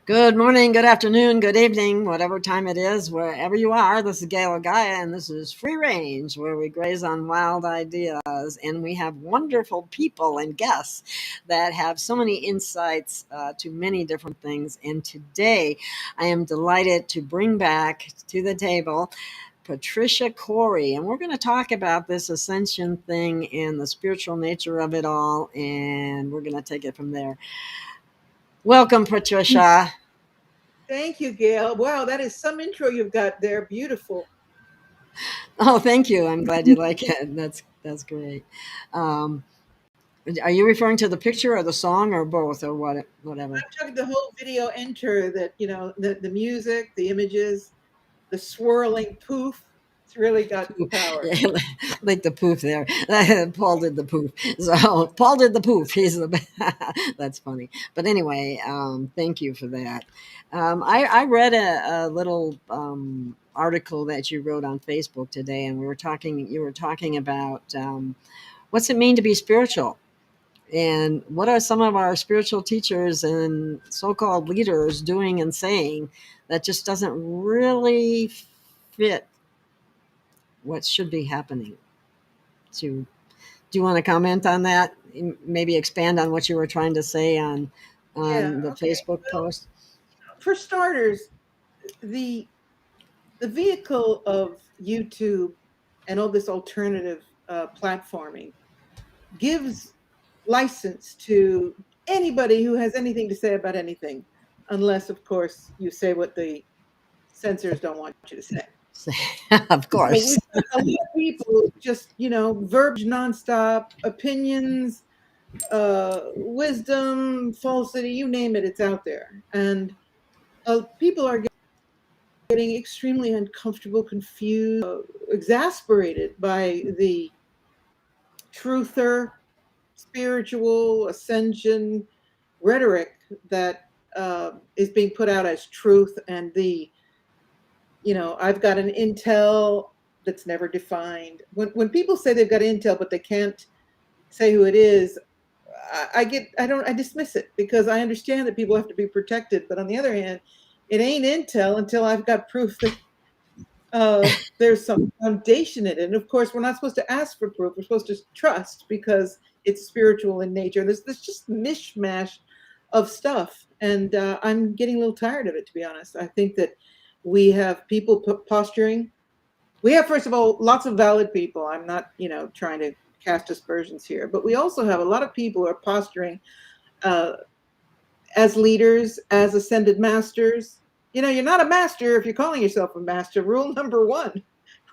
Good morning, good afternoon, good evening, whatever time it is, wherever you are. This is Gail of Gaia, and this is Free Range, where we graze on wild ideas. And we have wonderful people and guests that have so many insights to many different things. And today, I am delighted to bring back to the table Patricia Cori, and we're going to talk about this ascension thing and the spiritual nature of it all. And we're going to take it from there. Welcome, Patricia. Thank you, Gail. Wow, that is some intro you've got there. Beautiful. Oh, thank you. I'm glad you like it. That's great. Um, are you referring to the picture or the song or both or whatever? I'm talking the whole video enter that, the music, the images, the swirling poof. It's really got power. Yeah, like the poof there. Paul did the poof. So Paul did the poof. That's funny. But anyway, thank you for that. I read a little article that you wrote on Facebook today, and you were talking about what's it mean to be spiritual. And what are some of our spiritual teachers and so-called leaders doing and saying that just doesn't really fit what should be happening? Do you want to comment on that? Maybe expand on what you were trying to say on Yeah. the Okay. Facebook Well, post? for starters, the the vehicle of YouTube and all this alternative platforming gives license to anybody who has anything to say about anything, unless, of course, you say what the censors don't want you to say. Of So we've course. got a lot of people just, verbiage nonstop, opinions, wisdom, falsity, you name it, it's out there. And people are getting extremely uncomfortable, confused, exasperated by the truther, spiritual ascension rhetoric that is being put out as truth, and I've got an intel that's never defined. When people say they've got intel but they can't say who it is, I dismiss it, because I understand that people have to be protected. But on the other hand, it ain't intel until I've got proof that there's some foundation in it. And of course, we're not supposed to ask for proof. We're supposed to trust, because it's spiritual in nature. There's just mishmash of stuff, and I'm getting a little tired of it, to be honest. I think that we have people posturing. We have, first of all, lots of valid people. I'm not, trying to cast aspersions here, but we also have a lot of people who are posturing uh, as leaders, as ascended masters. You're not a master if you're calling yourself a master. Rule number one,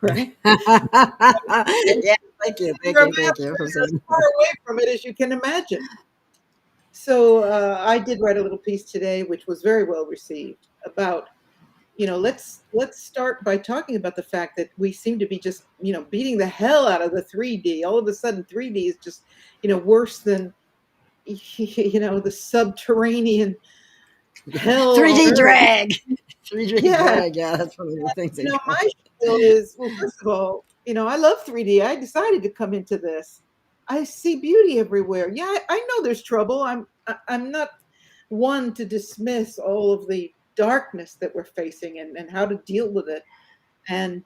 right? Yeah, thank you, thank You're a you, thank master you for as saying far that. away from it as you can imagine. So I did write a little piece today, which was very well received, about, let's start by talking about the fact that we seem to be just, beating the hell out of the 3D. All of a sudden, 3D is just, worse than, the subterranean hell on 3D earth. drag. 3D Yeah. drag. Yeah, that's one of the things they call My spiel is, well, first of all, I love 3D. I decided to come into this. I see beauty everywhere. Yeah, I know there's trouble. I'm not one to dismiss all of the darkness that we're facing, and how to deal with it. And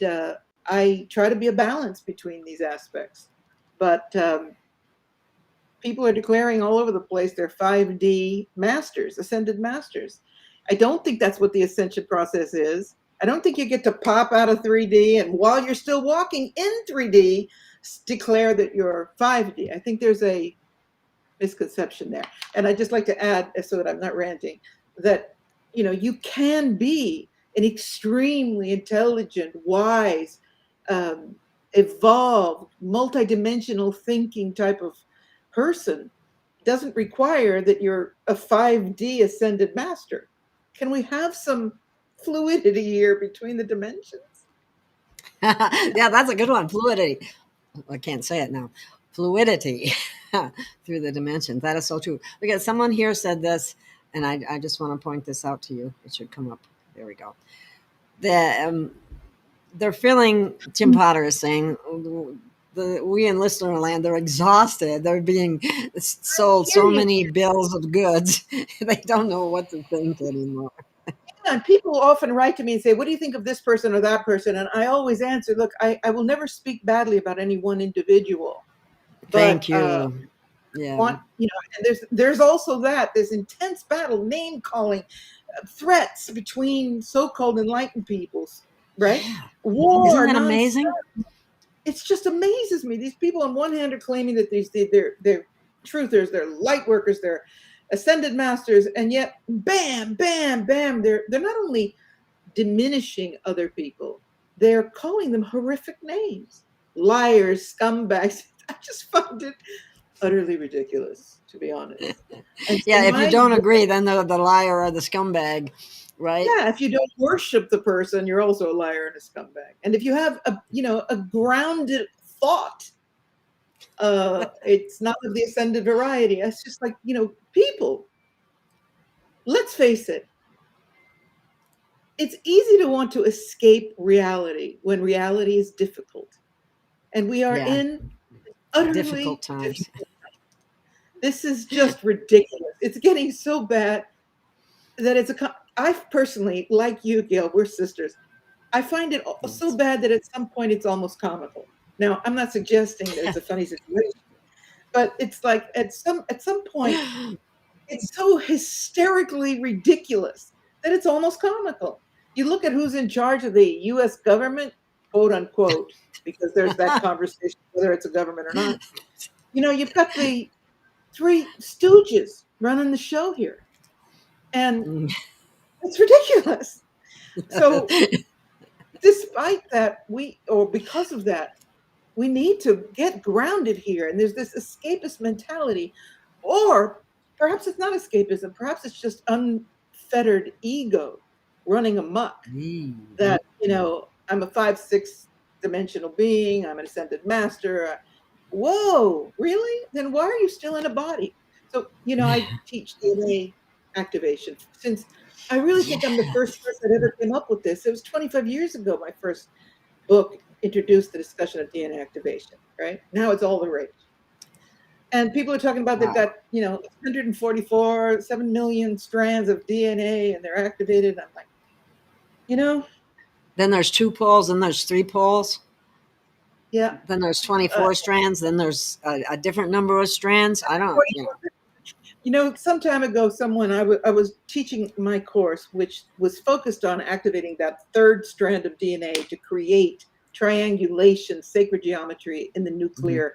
I try to be a balance between these aspects. But people are declaring all over the place they're 5D masters, ascended masters. I don't think that's what the ascension process is. I don't think you get to pop out of 3D and, while you're still walking in 3D, declare that you're 5D. I think there's a misconception there. And I'd just like to add, so that I'm not ranting, that you can be an extremely intelligent, wise, evolved, multidimensional thinking type of person. Doesn't require that you're a 5D ascended master. Can we have some fluidity here between the dimensions? Yeah, that's a good one. Fluidity. I can't say it now. Fluidity through the dimensions. That is so true. Look at, someone here said this, and I just want to point this out to you. It should come up. There we go. They're feeling, Tim Potter is saying, we in listener land, they're exhausted. They're being sold Hear so you. many bills of goods. They don't know what to think anymore. And people often write to me and say, what do you think of this person or that person? And I always answer, look, I will never speak badly about any one individual, but Thank you. Yeah. and there's also this intense battle, name calling, threats between so-called enlightened peoples, right? Yeah. Isn't War, that nonsense. amazing? It just amazes me. These people on one hand are claiming that they're truthers, they're light workers, they're ascended masters, and yet bam, bam, bam, they're not only diminishing other people, they're calling them horrific names. Liars, scumbags. I just find it utterly ridiculous, to be honest. And so Yeah, if you don't agree, then they're the liar or the scumbag, right? yeah, if you don't worship the person, you're also a liar and a scumbag. And if you have a grounded thought, it's not of the ascended variety. It's just like, people, let's face it, it's easy to want to escape reality when reality is difficult. And we are Yeah. in utterly Difficult times. difficult. This is just ridiculous. It's getting so bad that I personally, like you, Gail, we're sisters. I find it so bad that at some point it's almost comical. Now, I'm not suggesting that it's a funny situation, but it's like at some point it's so hysterically ridiculous that it's almost comical. You look at who's in charge of the US government, quote unquote, because there's that conversation whether it's a government or not. You've got the three stooges running the show here. And it's ridiculous. So despite that, because of that, we need to get grounded here. And there's this escapist mentality, or perhaps it's not escapism, perhaps it's just unfettered ego running amok. That, I'm a 5-6 dimensional being, I'm an ascended master. Whoa, really? Then why are you still in a body? So, I teach DNA activation since I really think I'm the first person that ever came up with this. It was 25 years ago, my first book introduced the discussion of DNA activation, right? Now it's all the rage. And people are talking about they've got, 144, 7 million strands of DNA and they're activated. And I'm like, Then there's 2 poles, and there's 3 poles. yeah. Then there's 24 strands. Then there's a different number of strands. I don't. Some time ago, I was teaching my course, which was focused on activating that third strand of DNA to create triangulation, sacred geometry in the nuclear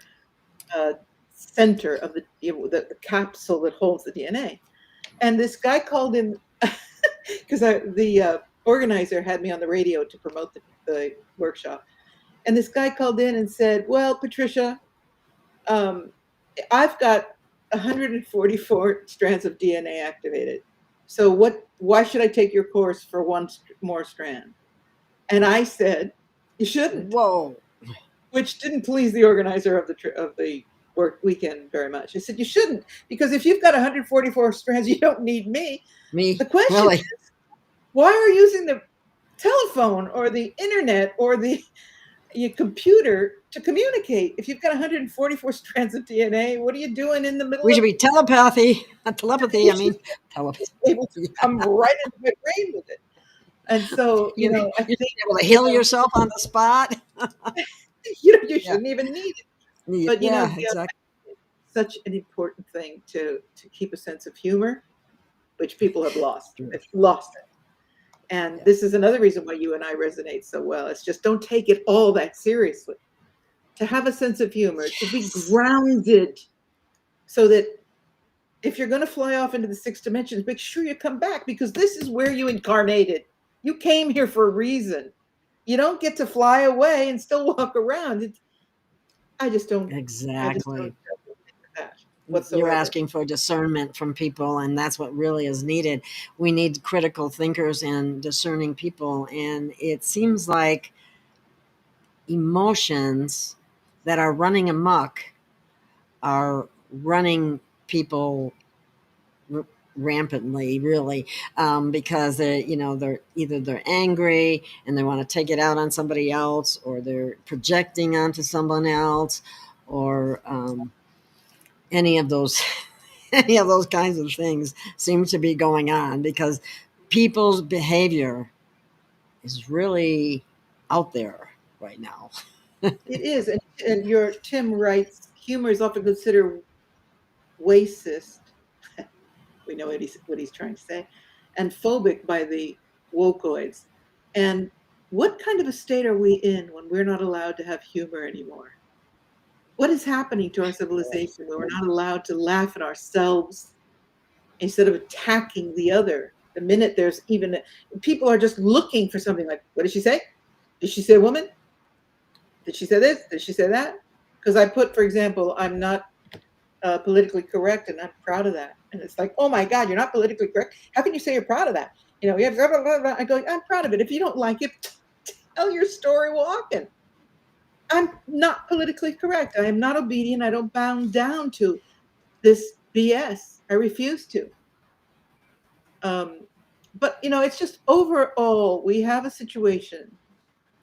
center of the capsule that holds the DNA. And this guy called in because the organizer had me on the radio to promote the workshop. And this guy called in and said, well, Patricia, I've got 144 strands of DNA activated. So why should I take your course for one more strand? And I said, you shouldn't. Whoa. Which didn't please the organizer of the work weekend very much. I said, you shouldn't, because if you've got 144 strands, you don't need me. The question really? is, why are you using the telephone or the internet or your computer to communicate? If you've got 144 strands of DNA, what are you doing in the middle? We should be telepathy. Telepathy. I mean, telepathy. Able to come right into my brain with it. And so, I think able to heal yourself on the spot. you shouldn't even need it. But exactly. Such an important thing to keep a sense of humor, which people have lost. They've lost it. And this is another reason why you and I resonate so well. It's just don't take it all that seriously. To have a sense of humor, to be grounded, so that if you're going to fly off into the 6 dimensions, make sure you come back, because this is where you incarnated. You came here for a reason. You don't get to fly away and still walk around. I just don't. Exactly. Whatsoever. You're asking for discernment from people, and that's what really is needed. We need critical thinkers and discerning people, and it seems like emotions that are running amok are running people rampantly, really, because they're angry and they want to take it out on somebody else, or they're projecting onto someone else, or any of those any of those kinds of things seem to be going on because people's behavior is really out there right now. It is, and your Tim writes, humor is often considered racist. We know what he's trying to say, and phobic by the wokeoids. And what kind of a state are we in when we're not allowed to have humor anymore? What is happening to our civilization where we're not allowed to laugh at ourselves instead of attacking the other? The minute there's even people are just looking for something like, what did she say? Did she say woman? Did she say this? Did she say that? Because I put, for example, I'm not politically correct, and I'm proud of that. And it's like, oh my God, you're not politically correct. How can you say you're proud of that? You know, you have blah, blah, blah, blah. I go, I'm proud of it. If you don't like it, tell your story walking. I'm not politically correct. I am not obedient. I don't bow down to this BS. I refuse to. But you know, it's just overall, we have a situation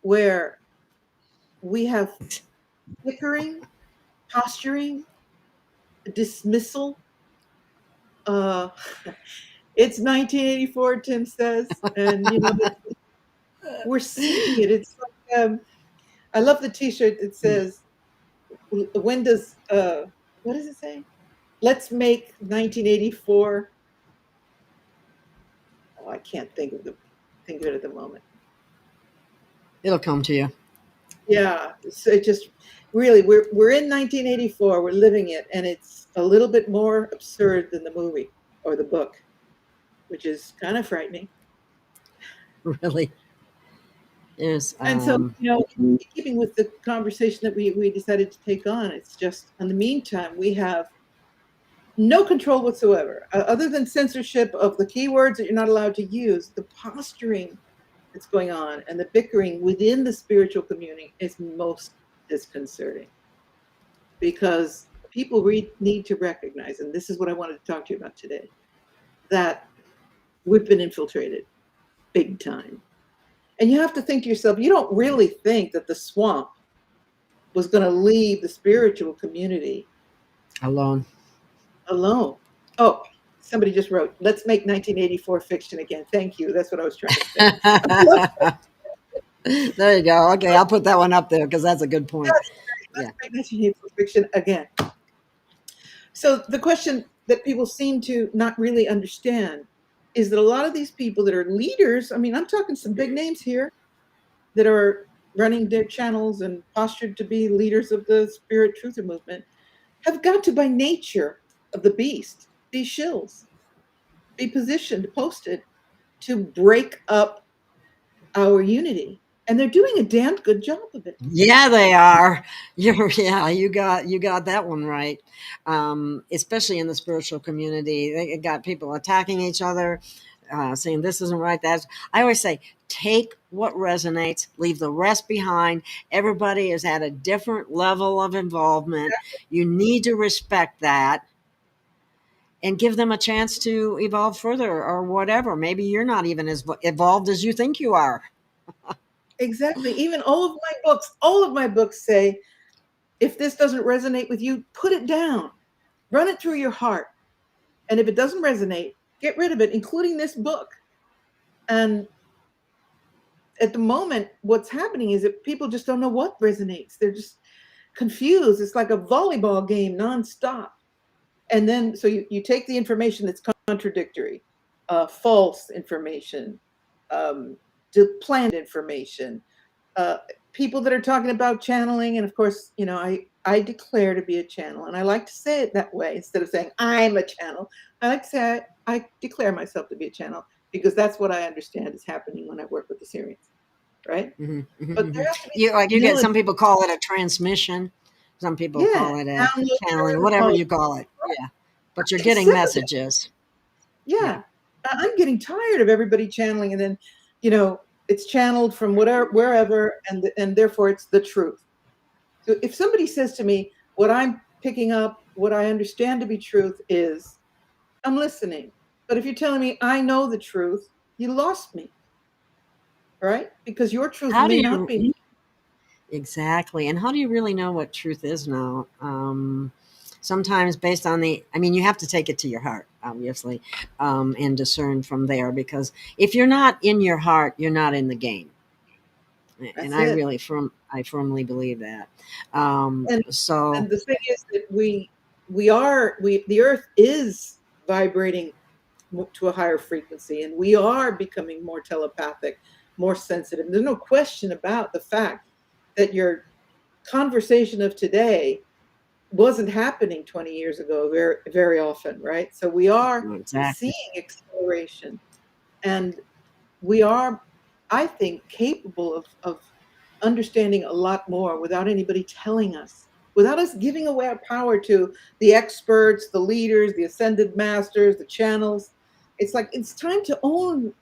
where we have bickering, posturing, dismissal. Uh, it's 1984, Tim says, and you know, we're seeing it. It's like I love the T-shirt that says, "When does what does it say? Let's make 1984." Oh, I can't think of it at the moment. It'll come to you. Yeah, so it just really we're in 1984. We're living it, and it's a little bit more absurd than the movie or the book, which is kind of frightening. Really. There's And so, you know, in keeping with the conversation that we decided to take on, it's just in the meantime we have no control whatsoever, other than censorship of the keywords that you're not allowed to use. The posturing that's going on and the bickering within the spiritual community is most disconcerting, because people need to recognize, and this is what I wanted to talk to you about today, that we've been infiltrated big time. And you have to think to yourself, you don't really think that the swamp was going to leave the spiritual community alone. Oh, somebody just wrote, let's make 1984 fiction again. Thank you. That's what I was trying to say. There you go. Okay, I'll put that one up there because that's a good point. Let's make 1984 fiction again. So the question that people seem to not really understand is that a lot of these people that are leaders, I mean, I'm talking some big names here that are running their channels and postured to be leaders of the spirit truther movement, have got to, by nature of the beast, be shills, be positioned, posted to break up our unity. And they're doing a damned good job of it. Yeah, they are. You got that one right. Especially in the spiritual community, they got people attacking each other, saying this isn't right. That's. I always say, take what resonates, leave the rest behind. Everybody is at a different level of involvement. You need to respect that and give them a chance to evolve further or whatever. Maybe you're not even as evolved as you think you are. Exactly. Even all of my books say, if this doesn't resonate with you, put it down, run it through your heart. And if it doesn't resonate, get rid of it, including this book. And at the moment, what's happening is that people just don't know what resonates. They're just confused. It's like a volleyball game nonstop. And then, so you take the information that's contradictory, false information, planned information, people that are talking about channeling. And of course, you know, I declare to be a channel, and I like to say it that way instead of saying I'm a channel. I like to say I declare myself to be a channel, because that's what I understand is happening when I work with the Sirians, right? Mm-hmm, But there has to be you get some people call it a transmission, some people call it a channeling, whatever you call it. Yeah, but you're getting messages. Yeah, I'm getting tired of everybody channeling, and then, you know, it's channeled from wherever, and therefore it's the truth. So if somebody says to me, what I'm picking up, what I understand to be truth is, I'm listening. But if you're telling me I know the truth, you lost me, right? Because your truth How do may not you be. exactly? And how do you really know what truth is now? Sometimes based on I mean, you have to take it to your heart, obviously, and discern from there. Because if you're not in your heart, you're not in the game. And That's it. I firmly believe that. And So the thing is that the earth is vibrating to a higher frequency, and we are becoming more telepathic, more sensitive. There's no question about the fact that your conversation of today wasn't happening 20 years ago very, very often, right? So we are seeing exactly, acceleration, and we are, I think, capable of understanding a lot more without anybody telling us, without us giving away our power to the experts, the leaders, the ascended masters, the channels. It's like it's time to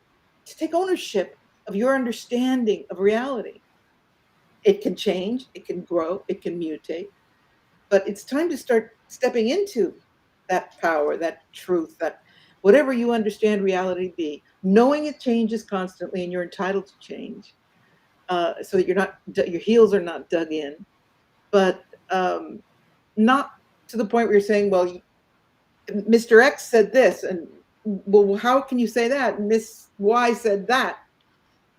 take ownership of your understanding of reality. It can change, it can grow, it can mutate, but it's time to start stepping into that power, that truth, that whatever you understand reality to be, knowing it changes constantly and you're entitled to change, so that your heels are not dug in, but not to the point where you're saying, well, Mr. X said this, and well, how can you say that? Miss Y said that,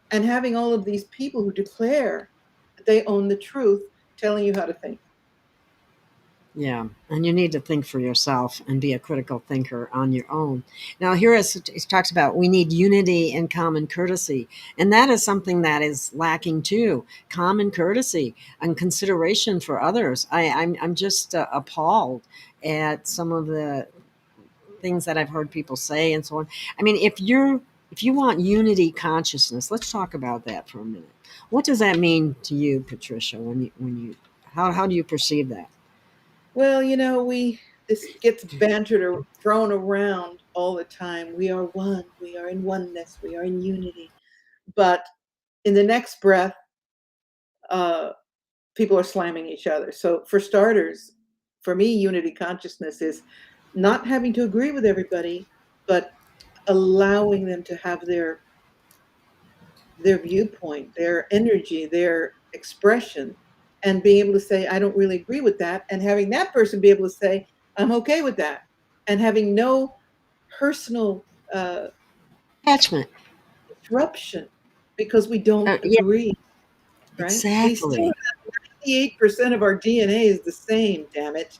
and having all of these people who declare that they own the truth, telling you how to think. yeah. And you need to think for yourself and be a critical thinker on your own. Now, here it talks about we need unity and common courtesy. And that is something that is lacking too, common courtesy and consideration for others. I'm just appalled at some of the things that I've heard people say and so on. I mean, if you want unity consciousness, let's talk about that for a minute. What does that mean to you, Patricia, when you how do you perceive that? Well, we this gets bantered or thrown around all the time. We are one, we are in oneness, we are in unity. But in the next breath, uh, people are slamming each other. So, for starters, for me, unity consciousness is not having to agree with everybody, but allowing them to have their viewpoint, their energy, their expression, and being able to say, I don't really agree with that. And having that person be able to say, I'm okay with that. And having no personal Attachment. disruption because we don't Yeah, agree, right? We still exactly. have 98% of our DNA is the same, damn it.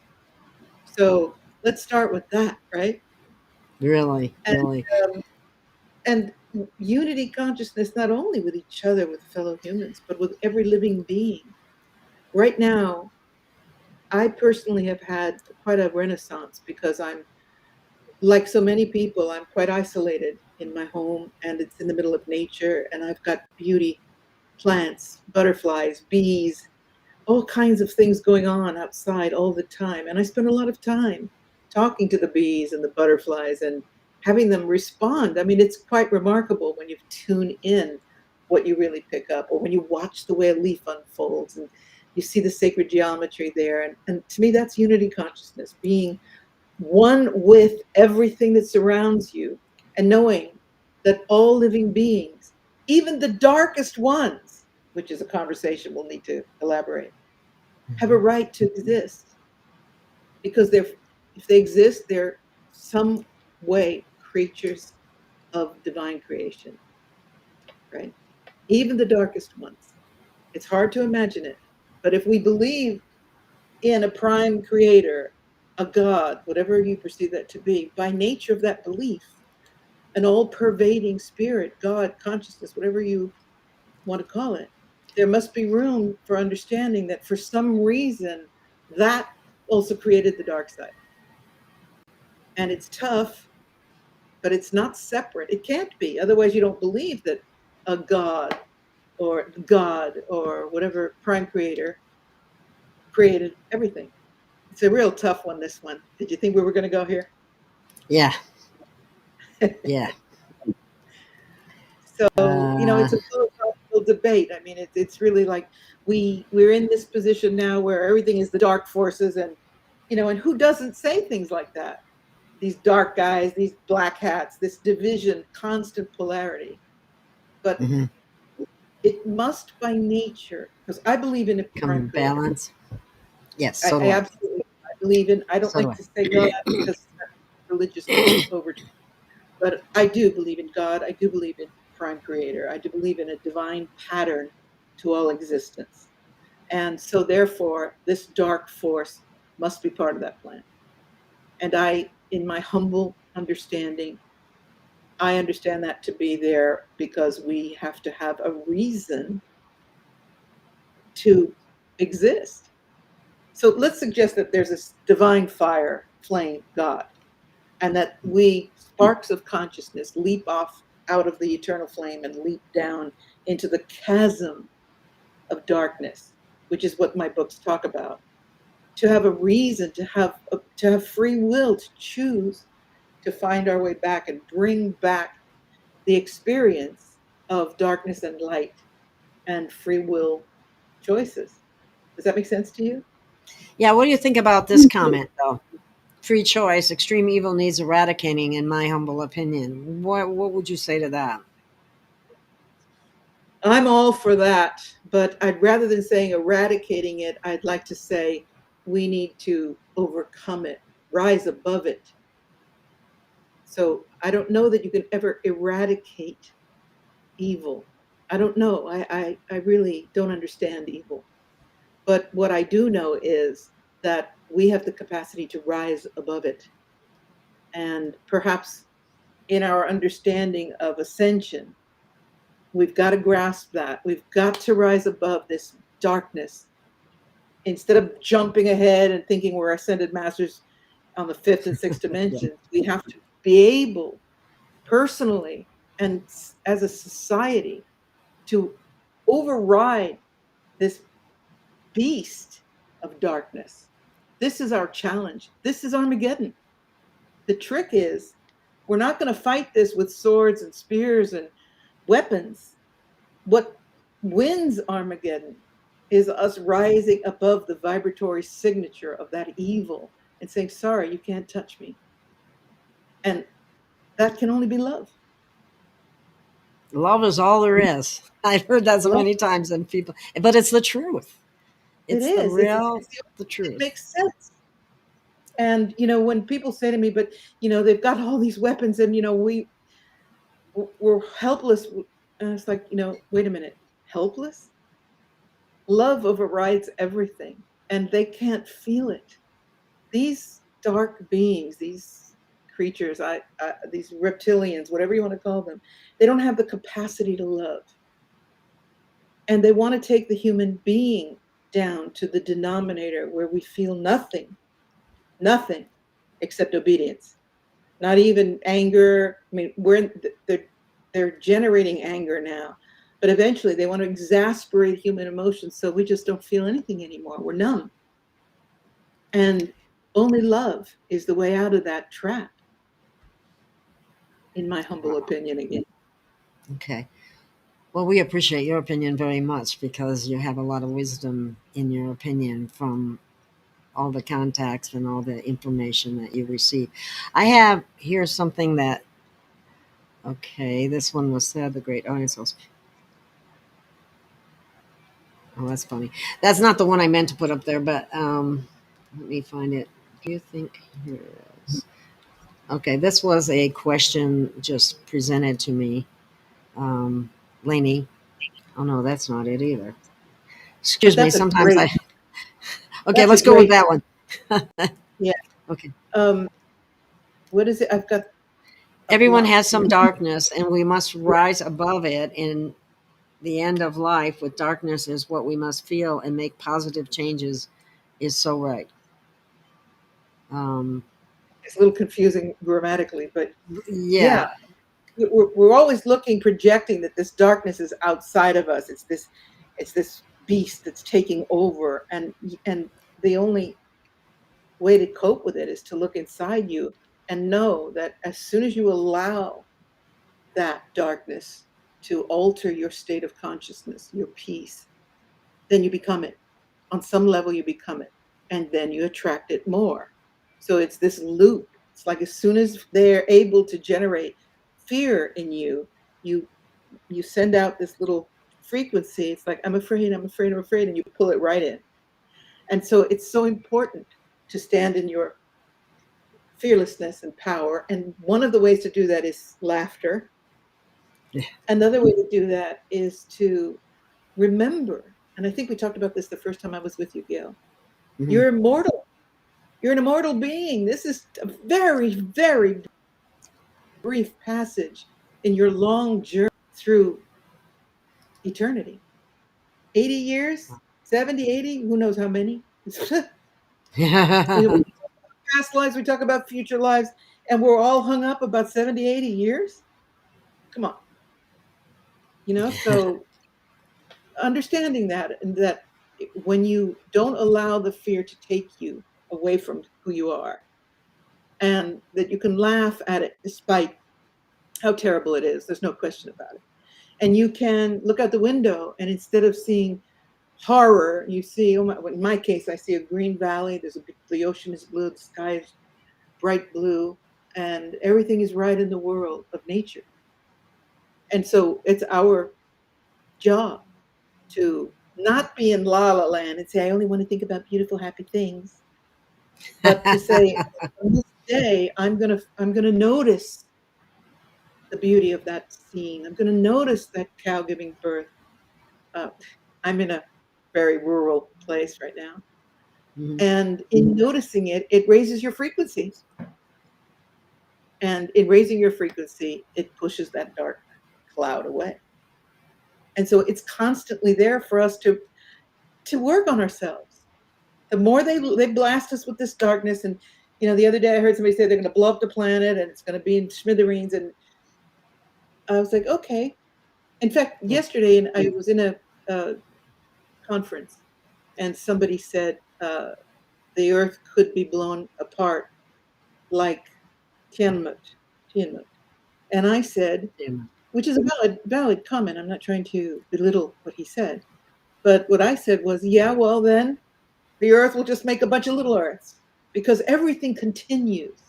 So let's start with that, right? Really, And really. um, and unity consciousness not only with each other, with fellow humans, but with every living being. Right now, I personally have had quite a renaissance because I'm like so many people, I'm quite isolated in my home and it's in the middle of nature and I've got beauty, plants, butterflies, bees, all kinds of things going on outside all the time. And I spend a lot of time talking to the bees and the butterflies and having them respond. I mean, it's quite remarkable when you tune in what you really pick up, or when you watch the way a leaf unfolds and you see the sacred geometry there. And to me, that's unity consciousness, being one with everything that surrounds you and knowing that all living beings, even the darkest ones, which is a conversation we'll need to elaborate, have a Mhm. right to exist because if they exist, they're some way creatures of divine creation, right? Even the darkest ones. It's hard to imagine it. But if we believe in a prime creator, a God, whatever you perceive that to be, by nature of that belief, an all pervading spirit, God, consciousness, whatever you want to call it, there must be room for understanding that for some reason that also created the dark side. And it's tough, but it's not separate. It can't be. Otherwise, you don't believe that a God or whatever prime creator created everything. It's a real tough one, this one. Did you think we were going to go here? Yeah, yeah. So, Uh, it's a philosophical debate. I mean, it's really like we're in this position now where everything is the dark forces, and and who doesn't say things like that? these dark guys, these black hats, this division, constant polarity. But Hmm. it must by nature, because I believe in a Come prime in creator. balance. Yes, so I do I. absolutely I believe in. I don't So do like I. to say God because that's religious over, but I do believe in God. I do believe in prime creator. I do believe in a divine pattern to all existence. And so therefore, this dark force must be part of that plan. And I, in my humble understanding, I understand that to be there because we have to have a reason to exist. So let's suggest that there's this divine fire, flame, God, and that we, sparks of consciousness, leap off out of the eternal flame and leap down into the chasm of darkness, which is what my books talk about. To have a reason, to have free will, to choose to find our way back and bring back the experience of darkness and light and free will choices. Does that make sense to you? Yeah, what do you think about this comment, though? Free choice, extreme evil needs eradicating, in my humble opinion. What would you say to that? I'm all for that, but I'd rather than saying eradicating it, I'd like to say we need to overcome it, rise above it. So I don't know that you can ever eradicate evil. I don't know. I really don't understand evil. But what I do know is that we have the capacity to rise above it. And perhaps in our understanding of ascension, we've got to grasp that. We've got to rise above this darkness instead of jumping ahead and thinking we're ascended masters on the fifth and sixth Yeah. dimensions. We have to be able personally and as a society to override this beast of darkness. This is our challenge. This is Armageddon. The trick is we're not going to fight this with swords and spears and weapons. What wins Armageddon is us rising above the vibratory signature of that evil and saying, sorry, you can't touch me. And that can only be love. Love is all there is. I've heard that so Love, many times, and people, but it's the truth. it It's the is. real, It's the only the thing that truth. makes sense. And, when people say to me, but, they've got all these weapons and, we're helpless. And it's like, wait a minute, helpless? Love overrides everything and they can't feel it. These dark beings, these creatures, these reptilians, whatever you want to call them, they don't have the capacity to love. And they want to take the human being down to the denominator where we feel nothing, nothing except obedience. Not even anger. I mean, they're generating anger now, but eventually they want to exasperate human emotions so we just don't feel anything anymore. We're numb. And only love is the way out of that trap, in my humble opinion again. Okay. Well, we appreciate your opinion very much because you have a lot of wisdom in your opinion from all the contacts and all the information that you receive. I have here something that, okay, this one was said, the great audience was, oh, that's funny. That's not the one I meant to put up there, but let me find it. Do you think, here it is. Okay, this was a question just presented to me. Lainey, oh no, that's not it either. But Excuse me, sometimes okay, that's a let's go with great, that one. yeah. Okay. Um, what is it? I've Everyone lost has it. some darkness, and we must rise above it. In the end of life, with darkness is what we must feel and make positive changes, is so right. Um, It's a little confusing grammatically, but yeah, yeah, we're always looking, projecting that this darkness is outside of us. It's this beast that's taking over, and the only way to cope with it is to look inside you and know that as soon as you allow that darkness to alter your state of consciousness, your peace, then you become it. On some level, you become it, and then you attract it more. So it's this loop. It's like as soon as they're able to generate fear in you, you send out this little frequency. It's like, I'm afraid, I'm afraid, I'm afraid, and you pull it right in. And so it's so important to stand in your fearlessness and power. And one of the ways to do that is laughter. Yeah. Another way to do that is to remember, and I think we talked about this the first time I was with you, Gail. Mhm. You're immortal. You're an immortal being. This is a very, very brief passage in your long journey through eternity. 80 years, 70, 80, who knows how many? We talk about past lives, we talk about future lives, and we're all hung up about 70, 80 years. Come on. So understanding that, and that when you don't allow the fear to take you away from who you are, and that you can laugh at it despite how terrible it is, there's no question about it. And you can look out the window, and instead of seeing horror, you see, in my case, I see a green valley. The ocean is blue, the sky is bright blue, and everything is right in the world of nature. And so it's our job to not be in la la land and say, I only want to think about beautiful, happy things, but to say, on this day, I'm gonna notice the beauty of that scene. I'm gonna notice that cow giving birth. Uh, I'm in a very rural place right now. Mhm. And in noticing it, it raises your frequency. And in raising your frequency, it pushes that dark cloud away. And so it's constantly there for us to work on ourselves. The more they blast us with this darkness, and the other day I heard somebody say they're going to blow up the planet and it's going to be in smithereens, and I was like, okay. In fact, yesterday, and I was in a conference, and somebody said the Earth could be blown apart like Tiamat. And I said, Damn which is a valid comment. I'm not trying to belittle what he said. But what I said was, yeah, well, then the earth will just make a bunch of little earths because everything continues.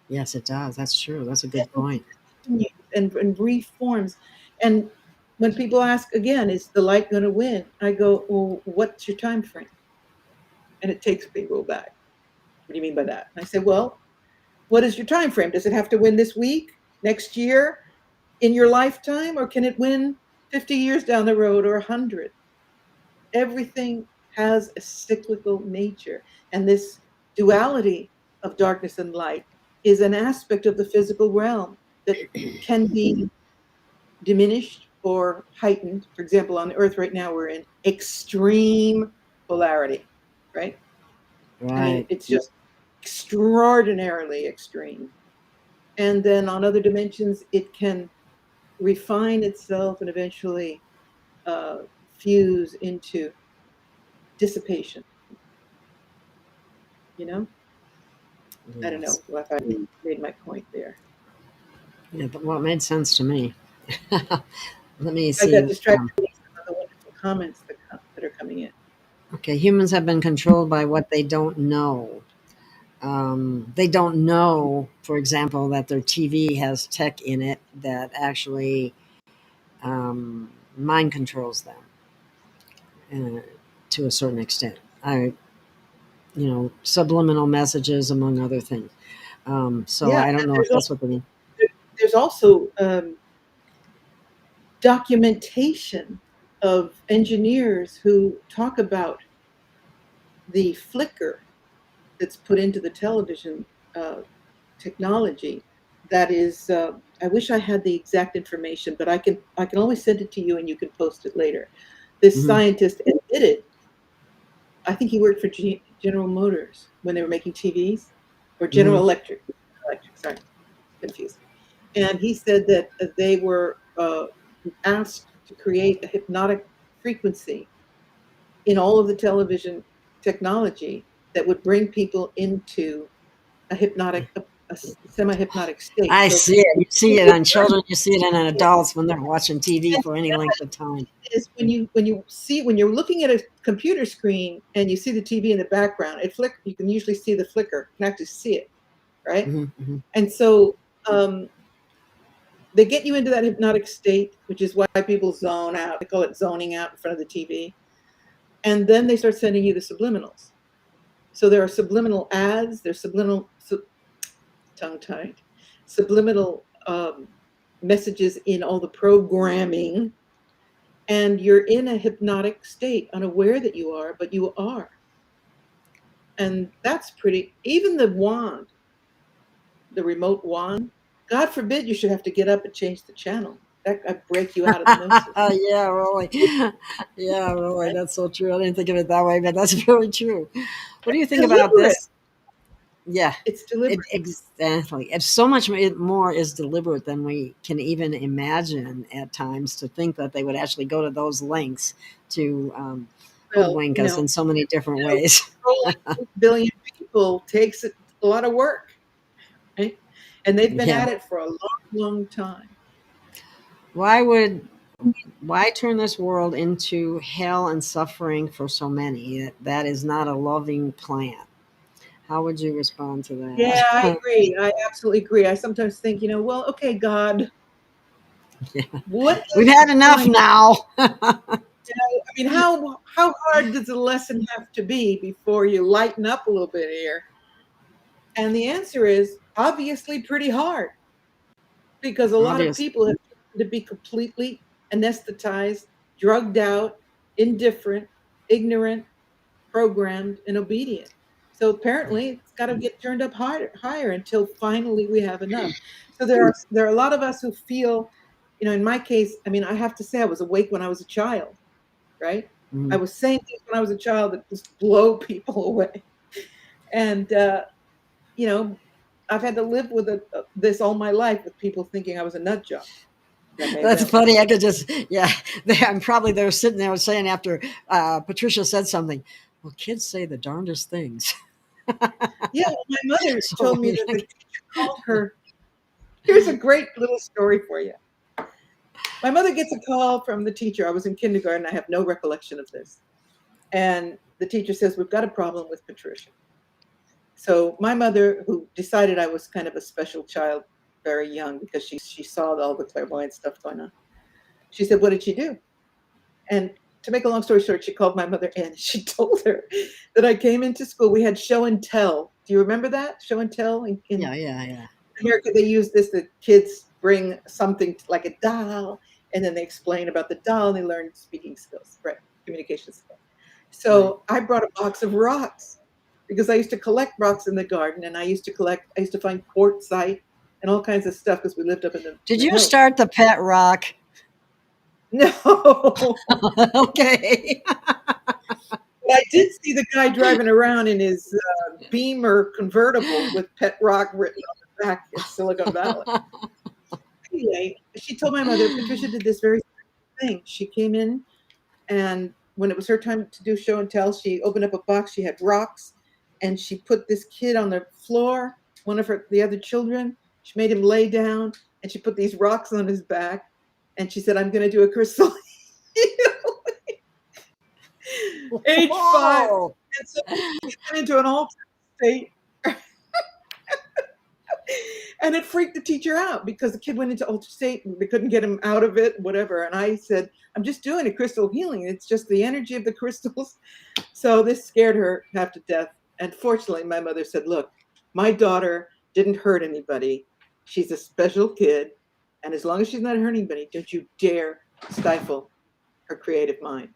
Yes, it does. That's true. That's a good point. Continues and reforms. And when people ask again, is the light going to win? I go, well, what's your time frame? And it takes people back. What do you mean by that? And I say, well, what is your time frame? Does it have to win this week, next year, in your lifetime, or can it win 50 years down the road or 100? Everything has a cyclical nature. And this duality of darkness and light is an aspect of the physical realm that can be diminished or heightened. For example, on the earth right now, we're in extreme polarity, right? I mean, Right. it's just extraordinarily extreme. And then on other dimensions, it can refine itself and eventually uh, fuse into dissipation. You know, I don't Yes. know if I made my point there. Yeah, but well, it made sense to me. Let me I got see. distracted with some of the wonderful comments that are coming in. Okay, humans have been controlled by what they don't know. They don't know, for example, that their TV has tech in it that actually mind controls them uh, to a certain extent. Subliminal messages, among other things. So Yeah, I don't and know if that's what they mean. there's also documentation of engineers who talk about the flicker that's put into the television uh, technology. That is, I wish I had the exact information, but I can always send it to you and you can post it later. This Hmm. scientist admitted, I think he worked for General Motors when they were making TVs, or General Hmm. Electric. Sorry, confused. And he said that they were asked to create a hypnotic frequency in all of the television technology that would bring people into a semi-hypnotic state. I So see it. You see it it on children. You see it in is, adults when they're watching TV for any length of time. when you're looking at a computer screen and you see the TV in the background, it flick. You can usually see the flicker. You can actually see it. right? Mm-hmm. And so they get you into that hypnotic state, which is why people zone out. They call it zoning out in front of the TV. And then they start sending you the subliminals. So there are subliminal ads, there's subliminal, tongue tied, subliminal messages in all the programming. And you're in a hypnotic state, unaware that you are, but you are. And that's pretty, even the wand, the remote wand, God forbid you should have to get up and change the channel. That could break you out of the gnosis. Yeah, really. Yeah, really. Right? That's so true. I didn't think of it that way, but that's very true. What do you think about Deliberate. this? Yeah, It's deliberate. exactly. It's so much more is deliberate than we can even imagine at times, to think that they would actually go to those lengths to Well, hoodwink us in so many different ways. controlling 8 billion people takes a lot of work, right? And they've been Yeah. at it for a long, long time. Why turn this world into hell and suffering for so many? That is not a loving plan. How would you respond to Yeah, I that? agree. I absolutely agree. I sometimes think, well, okay, God, Yeah. what We've is had the enough point? now. I mean, how hard does the lesson have to be before you lighten up a little bit here? And the answer is obviously pretty hard, because a lot of Obvious. people have to be completely anesthetized, drugged out, indifferent, ignorant, programmed, and obedient. So apparently it's got to get turned up higher until finally we have enough. So there are a lot of us who feel, in my case, I mean, I have to say I was awake when I was a child, right? I Mhm. was saying things when I was a child that just blow people away. And I've had to live with this all my life, with people thinking I was a nut job. That may have That's been one. funny. I could just, yeah. I'm probably they're sitting there saying after Patricia said something. Well, kids say the darndest things. Yeah, well, my mother So told me that the teacher called her. Here's a great little story for you. My mother gets a call from the teacher. I was in kindergarten. I have no recollection of this. And the teacher says, "We've got a problem with Patricia." So my mother, who decided I was kind of a special child very young because she saw all the clairvoyant stuff going on, she said, "What did she do?" And to make a long story short, she called my mother in. She told her that I came into school. We had show and tell. Do you remember that? Show and tell? In yeah. America, they use this. The kids bring something like a doll, and then they explain about the doll, and they learn speaking skills, right? Communication skills. Right. So I brought a box of rocks because I used to collect rocks in the garden, and I used to find quartzite and all kinds of stuff because we lived up in Did the you hills. start the pet rock? No, Okay. I did see the guy driving around in his Beamer convertible with Pet Rock written on the back in Silicon Valley. Anyway, she told my mother, Patricia did this very thing. She came in, and when it was her time to do show and tell, she opened up a box. She had rocks, and she put this kid on the floor, one of the other children. She made him lay down, and she put these rocks on his back, and she said, "I'm going to do a crystal heal." Age 5. Whoa. And so he went into an altered state. And it freaked the teacher out because the kid went into altered state and they couldn't get him out of it, whatever. And I said, "I'm just doing a crystal healing. It's just the energy of the crystals." So this scared her half to death. And fortunately, my mother said, "Look, my daughter didn't hurt anybody. She's a special kid. And as long as she's not hurting anybody, don't you dare stifle her creative mind."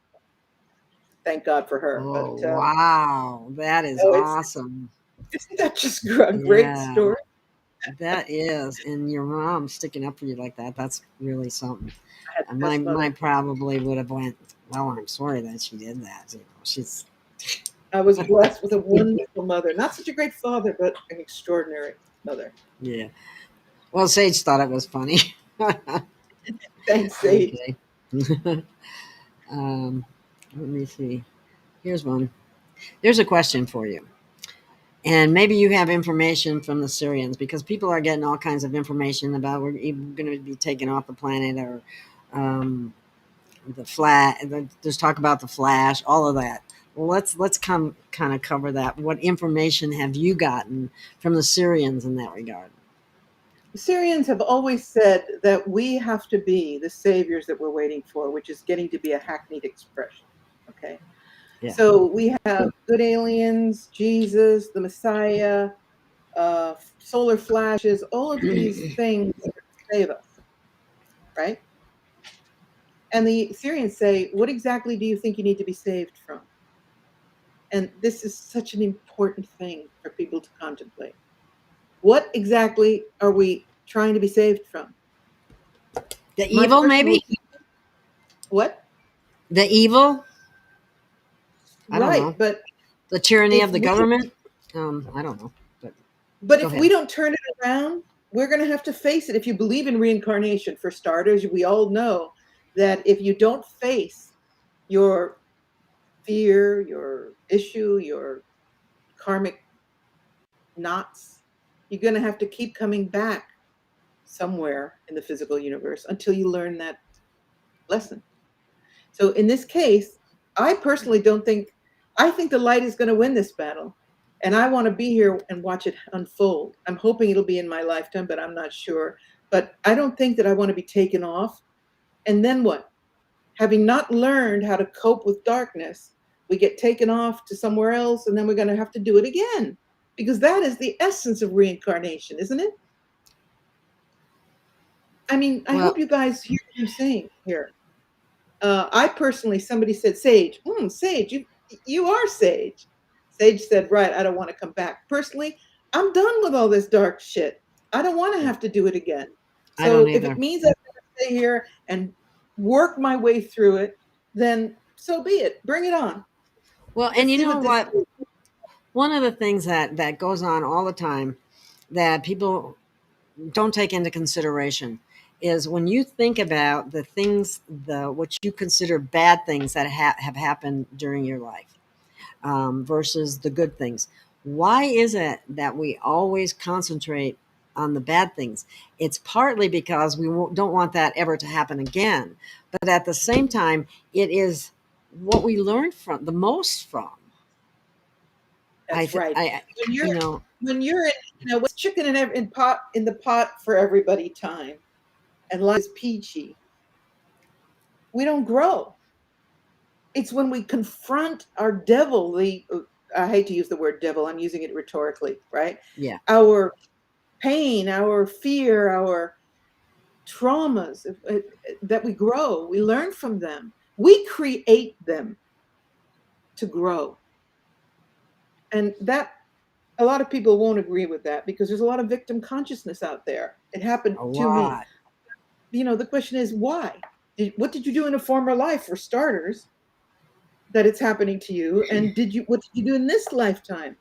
Thank God for her. But Oh, wow. That is it's awesome. isn't that just a great Yeah, story? that is. And your mom sticking up for you like that, that's really something. I had And the best mother. mine probably would have went, well, I'm sorry that she did that. She's, I was blessed with a wonderful mother. Not such a great father, but an extraordinary mother. yeah. Well, Sage thought it was funny. Thanks, Sage. Okay. um, let me see. Here's one. There's a question for you. And maybe you have information from the Sirians, because people are getting all kinds of information about we're even going to be taken off the planet, or the flat. There's talk about the Flash, all of that. Well, let's kind of cover that. What information have you gotten from the Syrians in that regard? Syrians have always said that we have to be the saviors that we're waiting for, which is getting to be a hackneyed expression. Okay. Yeah. So we have good aliens, Jesus, the Messiah, solar flashes, all of these things save us, right? And the Syrians say, what exactly do you think you need to be saved from? And this is such an important thing for people to contemplate. What exactly are we trying to be saved from? The My evil, personal maybe? what? The evil? I don't Right, know. but The tyranny if of the we government? I don't know. But but go if we ahead. don't turn it around, we're going to have to face it. If you believe in reincarnation, for starters, we all know that if you don't face your fear, your issue, your karmic knots, you're going to have to keep coming back somewhere in the physical universe until you learn that lesson. So in this case, I personally don't think, I think the light is going to win this battle. And I want to be here and watch it unfold. I'm hoping it'll be in my lifetime, but I'm not sure. But I don't think that I want to be taken off. And then what? Having not learned how to cope with darkness, we get taken off to somewhere else, and then we're going to have to do it again. Because that is the essence of reincarnation, isn't it? I mean, I Well, hope you guys hear what I'm saying here. I personally, somebody said, Sage, Sage, you are Sage. Sage said, right, I don't want to come back. Personally, I'm done with all this dark shit. I don't want to yeah, have to do it again. I don't So if it either. means I have to stay here and work my way through it, then so be it. Bring it on. Well, and Let's you see know what this what? is. One of the things that goes on all the time that people don't take into consideration is when you think about the things, the what you consider bad things that have happened during your life, versus the good things. Why is it that we always concentrate on the bad things? It's partly because we don't want that ever to happen again, but at the same time, it is what we learn from the most from. That's right. I, When you're you know, when you're in, what's chicken in the pot for everybody time, and life is peachy, we don't grow. It's when we confront our devil, the I hate to use the word devil, I'm using it rhetorically, right? yeah, Our pain, our fear, our traumas, that we grow, we learn from them. We create them to grow. And that a lot of people won't agree with that because there's a lot of victim consciousness out there. It happened a to me. lot. The question is why? What did you do in a former life, for starters, that it's happening to you? And what did you do in this lifetime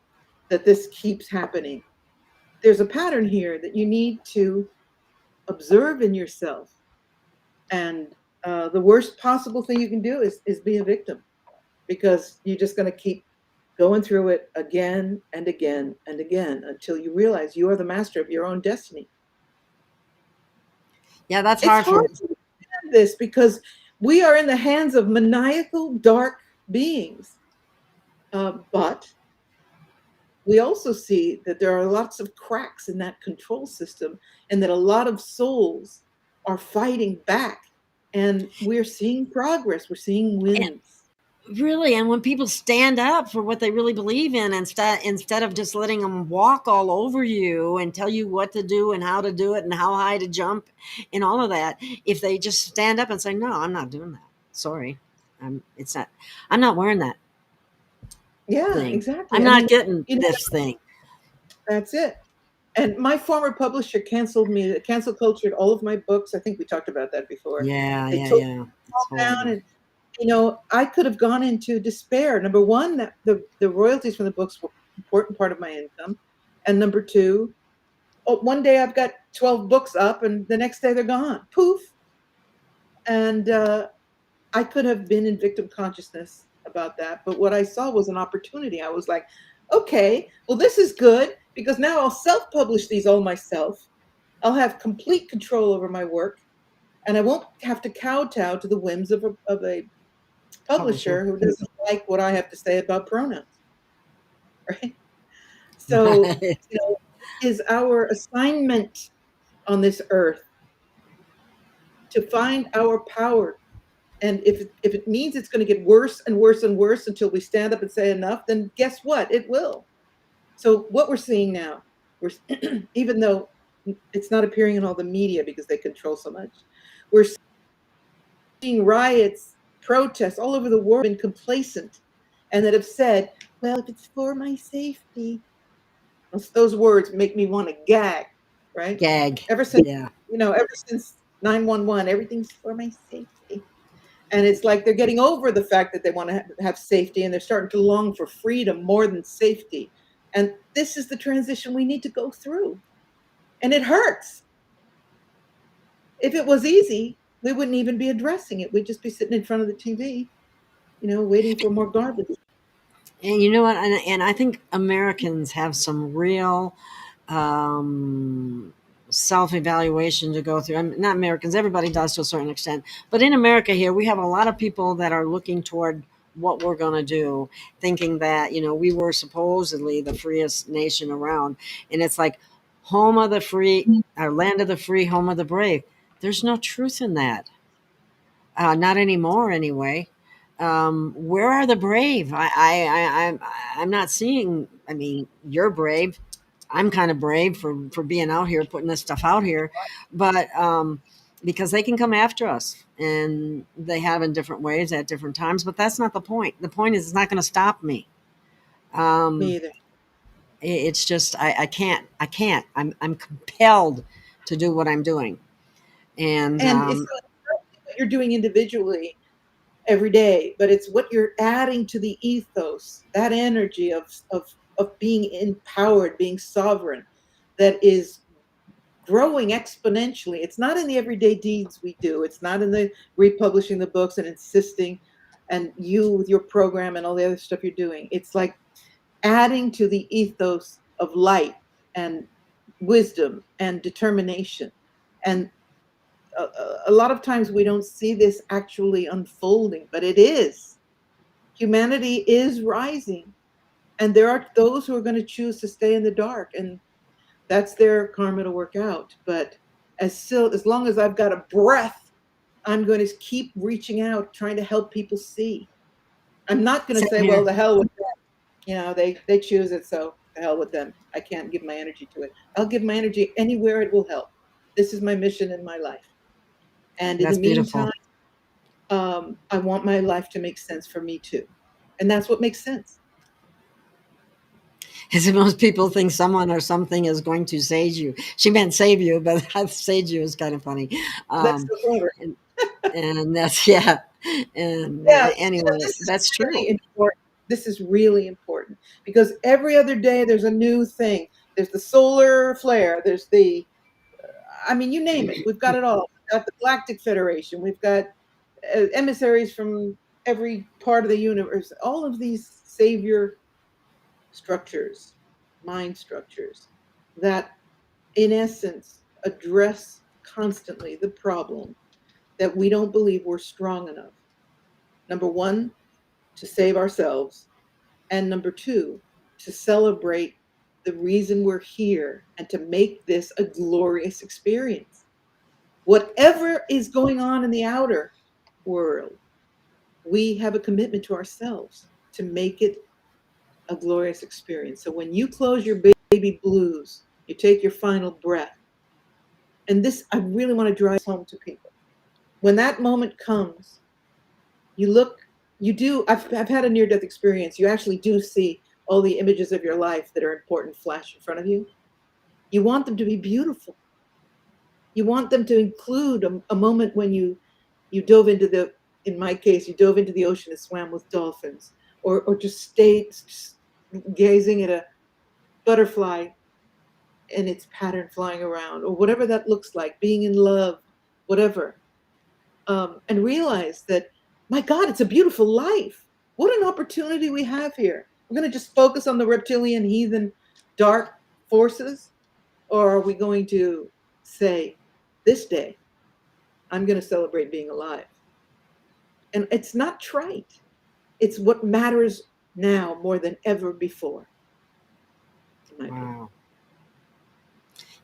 that this keeps happening? There's a pattern here that you need to observe in yourself. And the worst possible thing you can do is be a victim, because you're just going to keep going through it again and again and again until you realize you are the master of your own destiny. Yeah, that's It's hard for. hard to understand this because we are in the hands of maniacal, dark beings. But we also see that there are lots of cracks in that control system, and that a lot of souls are fighting back. And we're seeing progress, we're seeing wins. Really, and when people stand up for what they really believe in, instead of just letting them walk all over you and tell you what to do and how to do it and how high to jump and all of that, if they just stand up and say, "No, I'm not doing that. Sorry, it's not. I'm not wearing that Yeah, thing. I'm exactly. I not mean, getting you know, this thing." that's it. And my former publisher canceled me, cancel cultured all of my books. I think we talked about that before. Yeah, They yeah, took yeah. them It's all down, horrible. and I could have gone into despair. Number one, that the royalties from the books were an important part of my income, and number two, one day I've got 12 books up, and the next day they're gone. Poof. And I could have been in victim consciousness about that, but what I saw was an opportunity. I was like, okay, well, this is good because now I'll self-publish these all myself. I'll have complete control over my work, and I won't have to kowtow to the whims of a Publisher. publisher who doesn't like what I have to say about pronouns, right? So, Right. you know, is our assignment on this earth to find our power. And if it means it's going to get worse and worse and worse until we stand up and say enough, then guess what? It will. So what we're seeing now, we're even though it's not appearing in all the media because they control so much, we're seeing riots, protests all over the world, been complacent, and that have said, "Well, if it's for my safety," those words make me want to gag. Right? Gag. Ever since Yeah. ever since 911, everything's for my safety. And it's like they're getting over the fact that they want to have safety, and they're starting to long for freedom more than safety. And this is the transition we need to go through. And it hurts. If it was easy, we wouldn't even be addressing it. We'd just be sitting in front of the TV, waiting for more garbage. And you know what? And I think Americans have some real um, self evaluation to go through. I mean, not Americans, everybody does to a certain extent. But in America here, we have a lot of people that are looking toward what we're going to do, thinking that, we were supposedly the freest nation around. And it's like, home of the free, or land of the free, home of the brave. There's no truth in that. Not anymore, anyway. Where are the brave? I'm not seeing. I mean, you're brave. I'm kind of brave for being out here, putting this stuff out here, but because they can come after us, and they have in different ways at different times. But that's not the point. The point is, it's not going to stop me. Me Um, either. it's just I can't. I can't. I'm compelled to do what I'm doing, and And it's not what you're doing individually every day, but it's what you're adding to the ethos, that energy of being empowered, being sovereign, that is growing exponentially. It's not in the everyday deeds we do. It's not in the republishing the books and insisting, and you with your program and all the other stuff you're doing. It's like adding to the ethos of light and wisdom and determination. And a lot of times we don't see this actually unfolding, but it is. Humanity is rising, and there are those who are going to choose to stay in the dark, and that's their karma to work out. But as long as I've got a breath, I'm going to keep reaching out, trying to help people see. I'm not going to same say, well, here. the hell with them. They choose it, so the hell with them. I can't give my energy to it. I'll give my energy anywhere it will help. This is my mission in my life. And in the That's meantime, beautiful. I want my life to make sense for me too. And that's what makes sense. As most people think someone or something is going to save you. She meant save you, but save you is kind of funny. That's Um, so clever. and, and that's yeah. And Yeah, anyway, this is that's true. very important. This is really important because every other day there's a new thing. There's the solar flare. There's I mean, you name it. We've got it all. We've got the Galactic Federation. We've got emissaries from every part of the universe. All of these savior structures, mind structures that, in essence, address constantly the problem that we don't believe we're strong enough. Number one, to save ourselves. And number two, to celebrate the reason we're here and to make this a glorious experience. Whatever is going on in the outer world, we have a commitment to ourselves to make it a glorious experience. So when you close your baby blues, you take your final breath. And this, I really want to drive home to people. When that moment comes, you look, you do, I've had a near death experience. You actually do see all the images of your life that are important flash in front of you. You want them to be beautiful. You want them to include a moment when you dove into in my case, you dove into the ocean and swam with dolphins, or just stayed gazing at a butterfly and its pattern flying around, or whatever that looks like, being in love, whatever. And realize that, my God, it's a beautiful life. What an opportunity we have here. We're going to just focus on the reptilian, heathen, dark forces, or are we going to say, this day, I'm going to celebrate being alive? And it's not trite. It's what matters now more than ever before, in my opinion. Wow.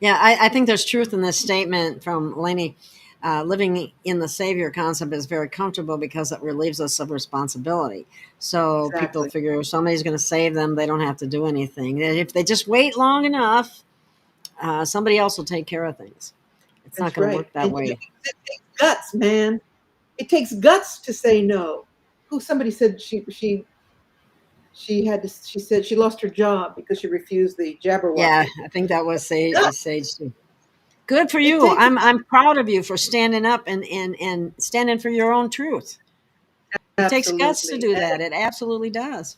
Yeah, I think there's truth in this statement from Lainey. Living in the Savior concept is very comfortable because it relieves us of responsibility. So people Exactly. figure if somebody's going to save them, they don't have to do anything. And if they just wait long enough, somebody else will take care of things. It's not That's going to right. work that And way. it takes guts, man. It takes guts to say no. Who Somebody said she had to. She said she lost her job because she refused the Yeah, Jabberwocky. I think that was Guts. Sage too. Good for It you. takes I'm proud of you for standing up and standing for your own truth. It takes guts to absolutely. do that. It absolutely does.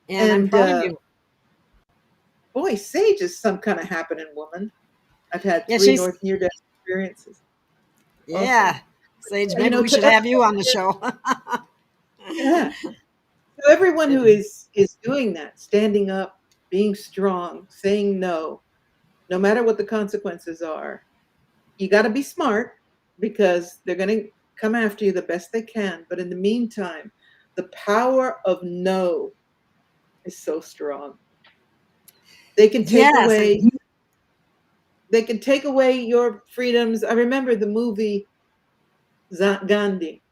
And I'm And proud of you. boy, Sage is some kind of happening woman. I've had Yeah, three she's North Near Death experiences. Awesome. yeah. Sage, You maybe know, we to should have you everyone, on the show. yeah. So everyone who is doing that, standing up, being strong, saying no, no matter what the consequences are, you got to be smart because they're going to come after you the best they can. But in the meantime, the power of no is so strong. They can take Yes. away they can take away your freedoms. I remember the movie Gandhi,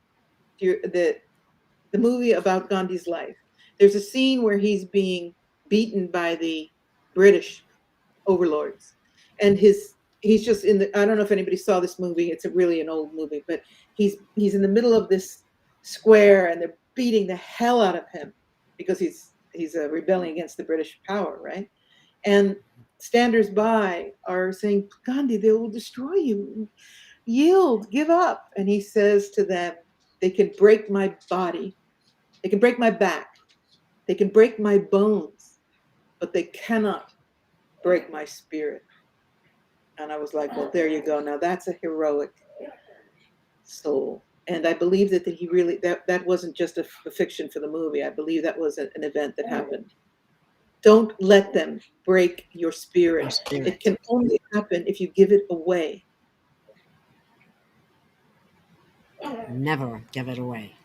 the movie about Gandhi's life. There's a scene where he's being beaten by the British overlords, and he's just in the. I don't know if anybody saw this movie. It's a really an old movie, but he's in the middle of this square, and they're beating the hell out of him because he's rebelling against the British power, right? And standers by are saying, Gandhi, they will destroy you. Yield, give up. And he says to them, they can break my body, they can break my back, they can break my bones, but they cannot break my spirit. And I was like, well, there you go. Now that's a heroic soul. And I believe that he really, that wasn't just a fiction for the movie. I believe that was an event that happened. Don't let them break your Your spirit. It spirit. can only happen if you give it away. Never give it away.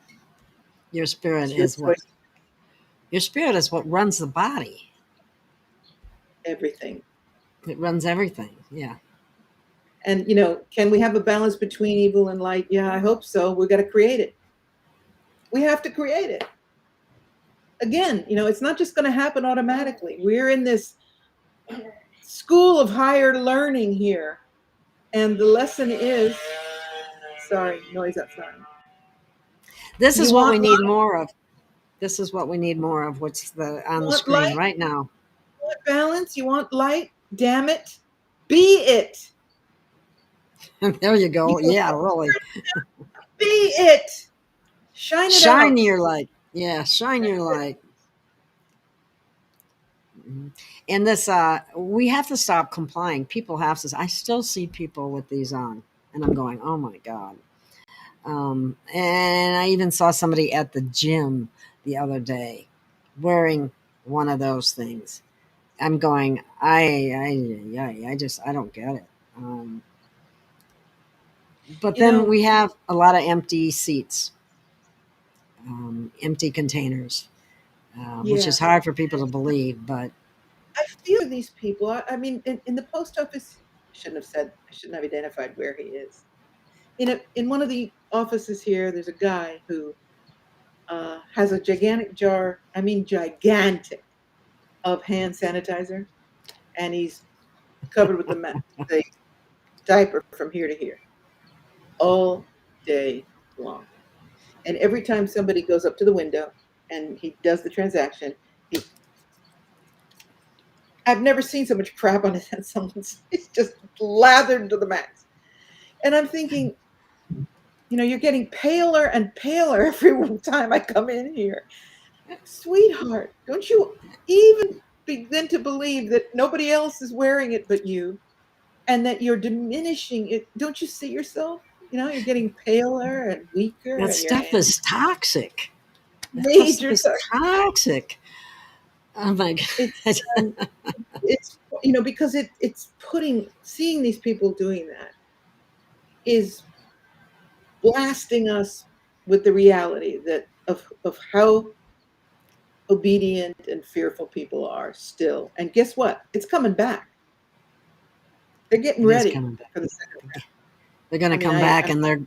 Your spirit It's your is what choice, your spirit is what runs the body. everything. It runs everything. Yeah. And, can we have a balance between evil and light? Yeah, I hope so. We've got to create it. We have to create it. Again, it's not just going to happen automatically. We're in this school of higher learning here. And the lesson is, sorry, noise outside. This is You what we want need light, more of. This is what we need more of, what's you on the want screen light, right now. you want balance, you want light, damn it. Be it. There you go. You Yeah, really. be it. Shine it Shine out. your light. Yeah, shine your light. Mhm. And this, we have to stop complying. People have to. I still see people with these on, and I'm going, oh my god. And I even saw somebody at the gym the other day wearing one of those things. I'm going, I don't get it. But You then know, we have a lot of empty seats, empty containers, which yeah. is hard for people to believe. But I feel these people. I mean, in the post office, I shouldn't have identified where he is. In one of the offices here, there's a guy who has a gigantic jar, I mean, gigantic, of hand sanitizer, and he's covered with the diaper from here to here all day long. And every time somebody goes up to the window and he does the transaction, he, I've never seen so much crap on his hand. He's just lathered to the max. And I'm thinking, you're getting paler and paler every time I come in here. Sweetheart, don't you even begin to believe that nobody else is wearing it but you and that you're diminishing it? Don't you see yourself? You're getting paler and weaker that and your stuff hand is toxic. That stuff major is suck. toxic. Oh my It's god. um, it's because it's putting seeing these people doing that is blasting us with the reality that of how obedient and fearful people are still. And guess what? It's coming back. They're getting It is ready coming back. for the second round. They're going I to mean, come back, and they're.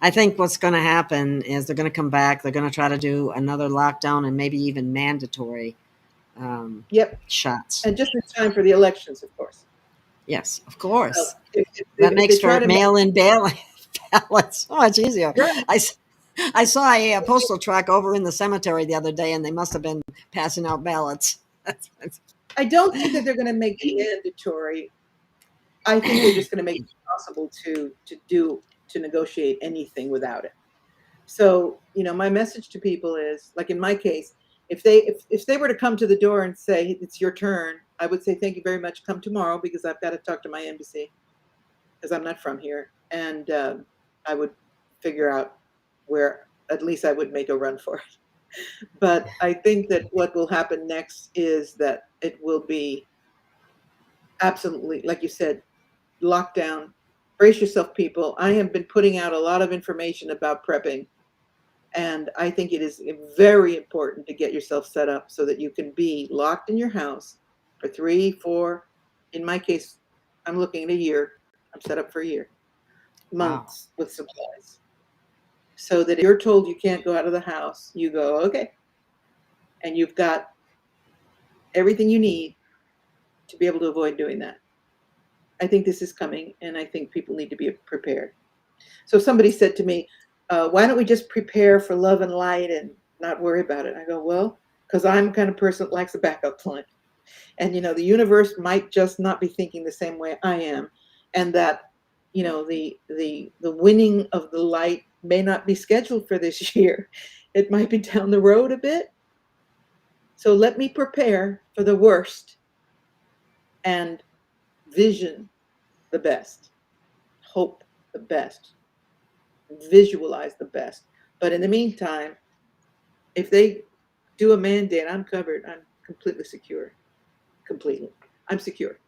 I think what's going to happen is they're going to come back. They're going to try to do another lockdown and maybe even mandatory yep. shots. And just in time for the elections, of course. Yes, of course. If That they makes try for to mail-in ballots so much easier. right. I saw a postal truck over in the cemetery the other day, and they must have been passing out ballots. I don't think that they're going to make it mandatory. I think they're just going to make it possible to negotiate anything without it. So, my message to people is, like in my case, if they were to come to the door and say it's your turn, I would say thank you very much. Come tomorrow, because I've got to talk to my embassy, because I'm not from here, and I would figure out where. At least I would make a run for it. But I think that what will happen next is that it will be absolutely, like you said, lockdown. Brace yourself, people. I have been putting out a lot of information about prepping, and I think it is very important to get yourself set up so that you can be locked in your house for 3, 4, in my case, I'm looking at a year. I'm set up for a year, months with supplies. So that if you're told you can't go out of the house, you go, okay. And you've got everything you need to be able to avoid doing that. I think this is coming, and I think people need to be prepared. So somebody said to me, why don't we just prepare for love and light and not worry about it? I go, well, because I'm the kind of person that likes a backup plan. And, the universe might just not be thinking the same way I am. And that, the winning of the light may not be scheduled for this year. It might be down the road a bit. So let me prepare for the worst and vision the best, hope the best, visualize the best. But in the meantime, if they do a mandate, I'm covered. I'm completely secure. Completely. I'm secure.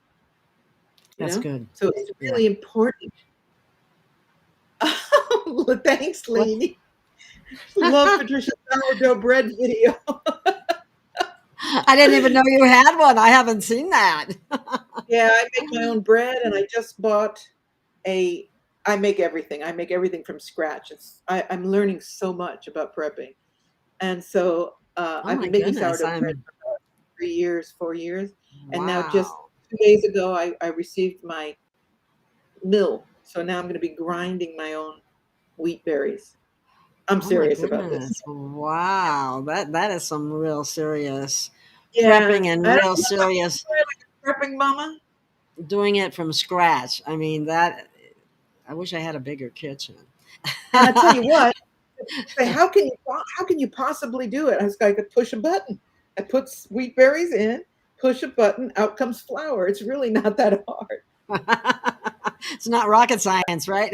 That's good. So it's really important. Thanks, Lainey. Love Patricia sourdough bread video. I didn't even know you had one. I haven't seen that. Yeah, I make my own bread, and I just bought I make everything. I make everything from scratch. I'm learning so much about prepping. And so I've been making sourdough bread for about 3 years, 4 years. And now just 2 days ago, I received my mill. So now I'm going to be grinding my own wheat berries. I'm serious about this. Wow. That is some real serious Yeah. prepping and I don't real know, serious like a prepping mama. doing it from scratch. I mean, I wish I had a bigger kitchen. And I tell you what, how can you possibly do it? I was like, I could push a button. I put wheat berries in, push a button, out comes flour. It's really not that hard. It's not rocket science, right?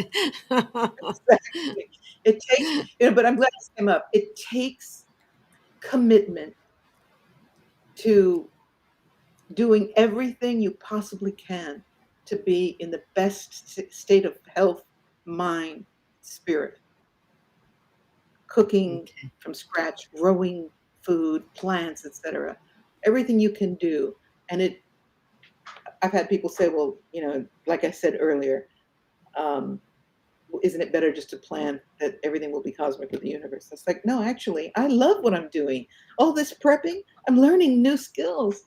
Exactly. It takes, but I'm glad this came up. It takes commitment to doing everything you possibly can to be in the best state of health, mind, spirit. Cooking from scratch, growing food, plants, etc. Everything you can do. And I've had people say, well, like I said earlier, isn't it better just to plan that everything will be cosmic with the universe? It's like, no, actually, I love what I'm doing. All this prepping, I'm learning new skills,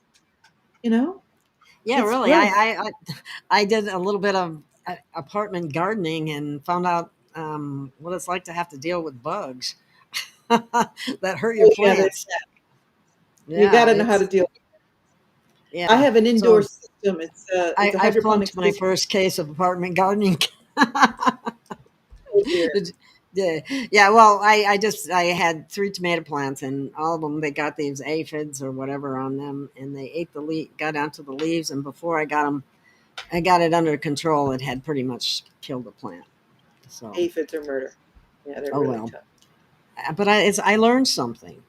Yeah, it's really. growth. I did a little bit of apartment gardening and found out what it's like to have to deal with bugs that hurt your plants. You got to know how to deal with it. Yeah. I have an indoor So system. It's a I hydroponic flunked my system. first case of apartment gardening. Oh, dear. Yeah, well, I had 3 tomato plants, and all of them, they got these aphids or whatever on them, and they ate got onto the leaves, and before I got it under control, it had pretty much killed the plant. So Aphids are murder. Yeah, they're really tough. But I learned something,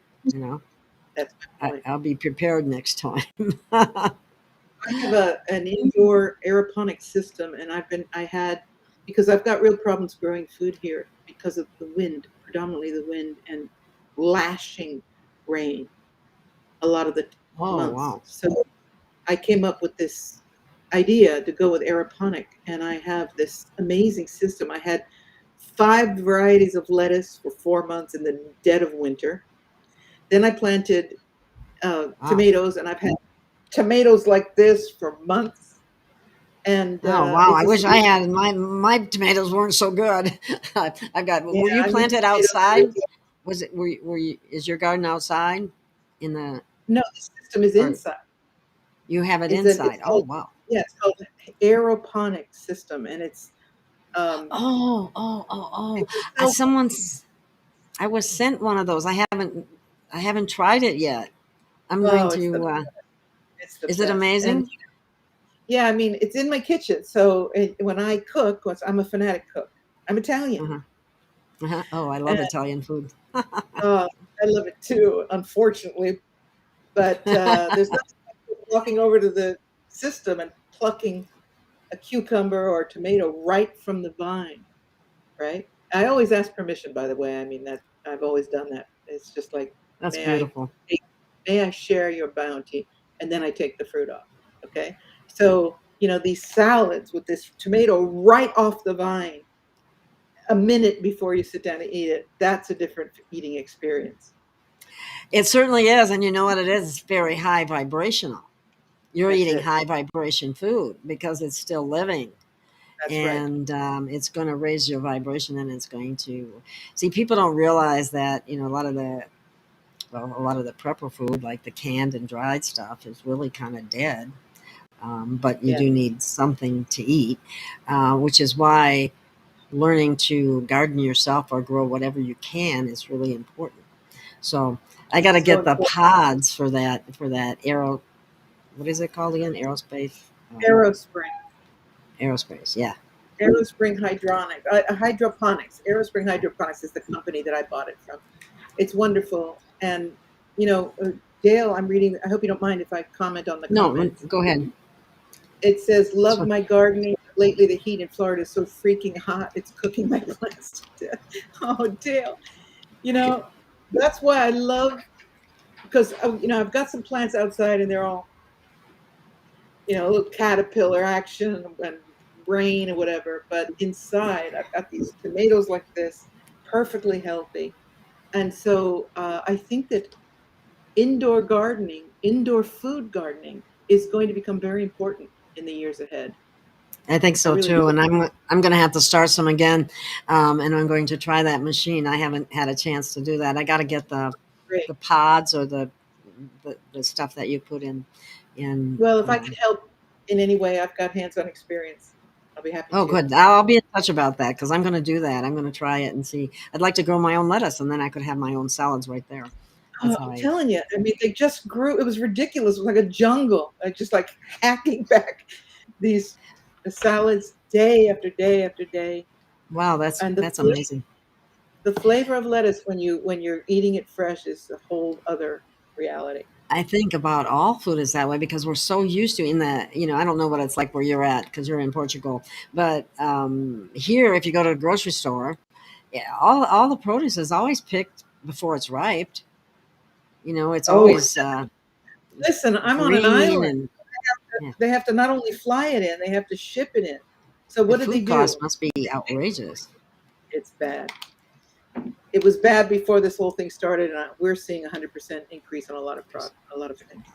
That's my point. I'll be prepared next time. I have an indoor aeroponic system, and because I've got real problems growing food here because of the wind predominantly the wind and lashing rain a lot of the Oh, months. wow. So I came up with this idea to go with aeroponic, and I have this amazing system. I had 5 varieties of lettuce for 4 months in the dead of winter. Then I planted Wow. tomatoes, and I've had tomatoes like this for months. And Oh, wow. it I just, wish I had my tomatoes weren't so good. I've got, yeah, were you I mean, planted tomatoes are outside? really, Was it, were you, is your garden outside in the, no, the system is or inside. you have it It's inside? Oh, called, wow. yeah, it's called aeroponic system, and um, Oh. it's a cell phone. Someone's, I was sent one of those. I haven't tried it yet. I'm going Oh, to, it's the is it best. And amazing? yeah, I mean, it's in my kitchen. So when I cook, 'cause I'm a fanatic cook. I'm Italian, Uh-huh. Uh-huh. Oh, I love and Italian food. I love it too, unfortunately. But there's nothing like walking over to the system and plucking a cucumber or a tomato right from the vine, right? I always ask permission, by the way. I mean, that I've always done that. It's just like, That's may I beautiful. take, may I share your bounty? And then I take the fruit off. Okay. So, these salads with this tomato right off the vine a minute before you sit down to eat it, that's a different eating experience. It certainly is. And you know what it is? It's very high vibrational. You're That's eating it. high vibration food because it's still living, That's right. and it's going to raise your vibration, and it's going to see, people don't realize that, a lot of the prepper food, like the canned and dried stuff, is really kind of dead. But you Yeah. do need something to eat, which is why learning to garden yourself or grow whatever you can is really important. So I got to It's so get the important. pods for that aero. What is it called again? Aerospace. Um, Aerospring. aerospace. Yeah. Aerospring hydroponics. Aerospring hydroponics is the company that I bought it from. It's wonderful. And, you know, uh, Gail, I'm reading, I hope you don't mind if I comment on the No, comments. go ahead. It says, love So, my gardening. Lately, the heat in Florida is so freaking hot. It's cooking my plants to death. Oh, Dale. You know, that's why I love, because, I've got some plants outside and they're all, a little caterpillar action and rain or whatever. But inside, I've got these tomatoes like this, perfectly healthy. And so I think that indoor gardening, indoor food gardening is going to become very important in the years ahead. I think I so really do. too, and I'm going to have to start some again, and I'm going to try that machine. I haven't had a chance to do that. I got to get Great. the pods or the stuff that you put in. Well, if I can help in any way, I've got hands-on experience. I'll be happy Oh, to. good. I'll be in touch about that because I'm going to do that. I'm going to try it and see. I'd like to grow my own lettuce, and then I could have my own salads right there. That's how I'm I. telling you, I mean, they just grew. It was ridiculous. It was like a jungle, like just like hacking back these salads day after day after day. Wow, that's And that's amazing. the flavor of lettuce when you're eating it fresh is a whole other reality. I think about all food is that way because we're so used to in the, I don't know what it's like where you're at because you're in Portugal, but here, if you go to a grocery store, yeah, all the produce is always picked before it's ripe. It's Oh, always listen, I'm on an green island. and yeah. They have to not only fly it in, they have to ship it in. So The what did they food do? cost must be outrageous. It's bad. It was bad before this whole thing started, and we're seeing 100% increase on a lot of things.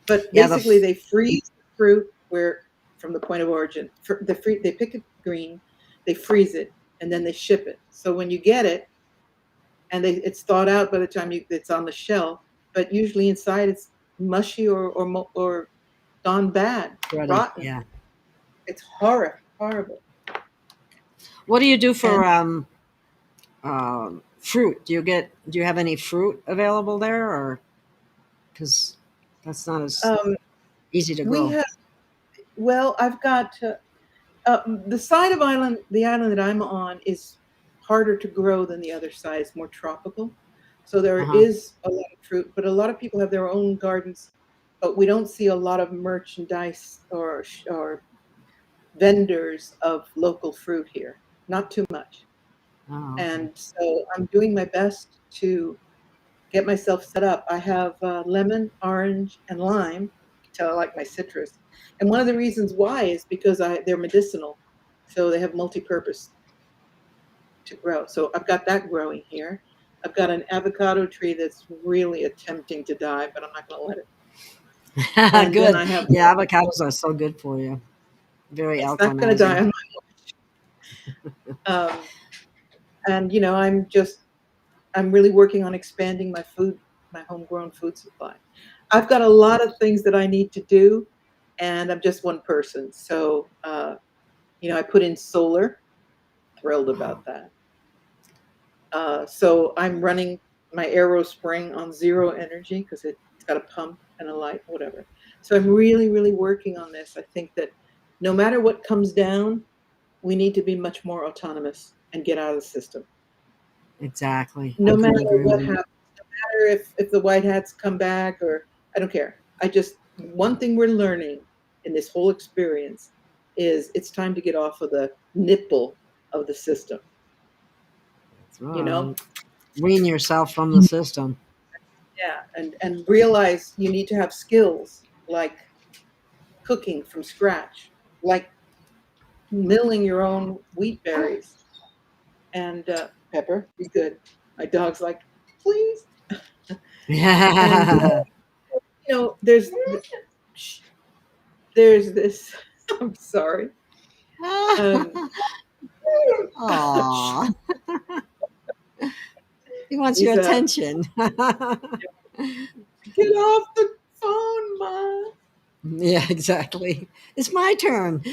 But Yeah, basically, they freeze the fruit where from the point of origin. They pick it green, they freeze it, and then they ship it. So when you get it, and it's thawed out by the time it's on the shelf, but usually inside it's mushy or gone bad, ready. rotten. Yeah. It's horrible. What do you do And for fruit? Do you have any fruit available there, or because that's not as um, easy to we grow? have, well, I've got the side of the island that I'm on is harder to grow than the other side. It's more tropical. So Uh there huh. is a lot of fruit, but a lot of people have their own gardens, but we don't see a lot of merchandise or vendors of local fruit here. Not too much. Oh, okay. And so I'm doing my best to get myself set up. I have lemon, orange, and lime. You can tell I like my citrus. And one of the reasons why is because they're medicinal. So they have multi-purpose to grow. So I've got that growing here. I've got an avocado tree that's really attempting to die, but I'm not going to let it. And then Good. I have, Yeah, avocados are so good for you. Very it's not going to die alkalizing. on my and I'm really working on expanding my food, my homegrown food supply. I've got a lot of things that I need to do, and I'm just one person. So, I put in solar, thrilled Oh, about that. So I'm running my Aero Spring on zero energy because it's got a pump and a light, whatever. So I'm really, really working on this. I think that no matter what comes down, we need to be much more autonomous and get out of the system. exactly. I No matter couldn't agree what more. happens, no matter if the white hats come back or I don't care. One thing we're learning in this whole experience is it's time to get off of the nipple of the system, That's all you know? right. Wean yourself from the system. Yeah, and realize you need to have skills like cooking from scratch, like milling your own wheat berries. And Pepper, be good. My dog's like, please. And Yeah. there's there's this. I'm sorry. Um, Aw. He wants your he's attention. get off the phone, Ma. Yeah, exactly. It's my turn.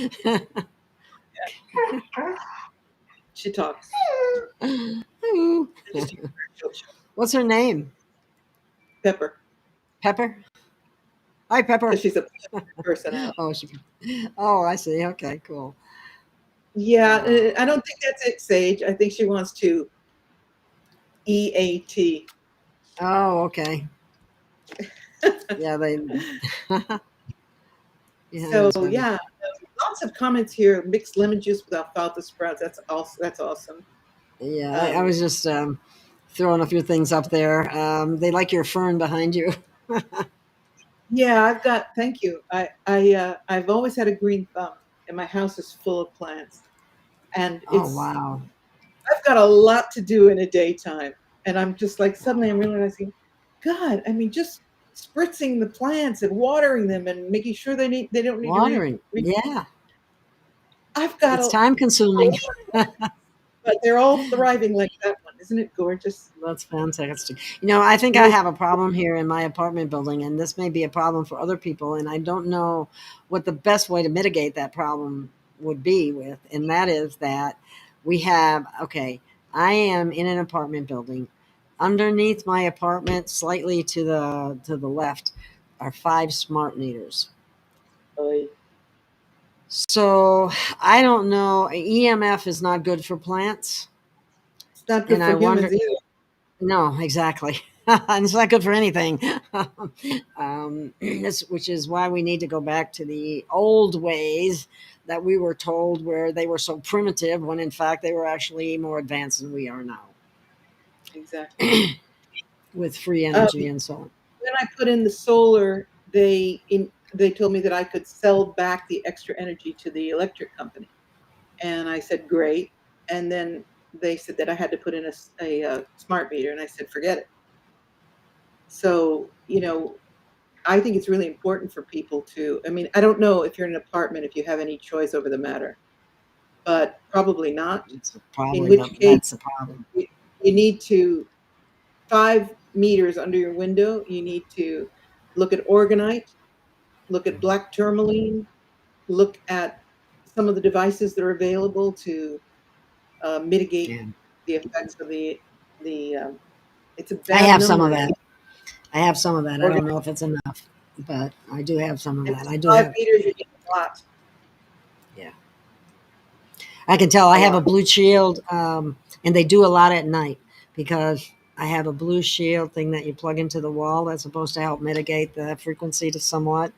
She talks. Ooh. I just hear her. What's her name? Pepper, Pepper? Hi, because Pepper. she's a personality. Oh, oh, I see. Okay, cool. Yeah, Oh, I don't think that's it, Sage. I think she wants to EAT. oh, okay. Yeah, they. Yeah, So that's funny. yeah, lots of comments here. Mixed lemon juice with alfalfa sprouts. That's awesome. Yeah, I Um, was just throwing a few things up there. They like your fern behind you. yeah, I've got. Thank you. I've always had a green thumb, and my house is full of plants. And Oh, wow. I've got a lot to do in a daytime, and I'm just like suddenly I'm realizing, God, I mean, just spritzing the plants and watering them and making sure they don't need to Watering. Yeah, I've got it's a time consuming. but they're all thriving like that one. Isn't it gorgeous? That's fantastic. I think I have a problem here in my apartment building, and this may be a problem for other people, and I don't know what the best way to mitigate that problem would be with, and that is that we have, okay, I am in an apartment building. Underneath my apartment, slightly to the left, are 5 smart meters. Oy. So I don't know. EMF is not good for plants, It's not good and for I humans wonder. either. No, exactly. And it's not good for anything. Which is why we need to go back to the old ways that we were told, where they were so primitive, when in fact they were actually more advanced than we are now, Exactly. with free Um, energy and so on. when I put in the solar, they told me that I could sell back the extra energy to the electric company, and I said great. And then they said that I had to put in a smart meter, and I said forget it. So I think it's really important for people to. I mean, I don't know if you're in an apartment if you have any choice over the matter, but probably not. It's In probably which case, that's the problem. you, you need to 5 meters under your window. You need to look at orgonite, look at black tourmaline, look at some of the devices that are available to mitigate Yeah, the effects of the. It's a I bad have some of number that. in I have some of that. I don't orgonite. know if it's enough, but I do have some of If that. it's I do five have. meters, you get a lot, Yeah, I can tell I a have a lot. blue shield, and they do a lot at night because I have a blue shield thing that you plug into the wall that's supposed to help mitigate the frequency to somewhat.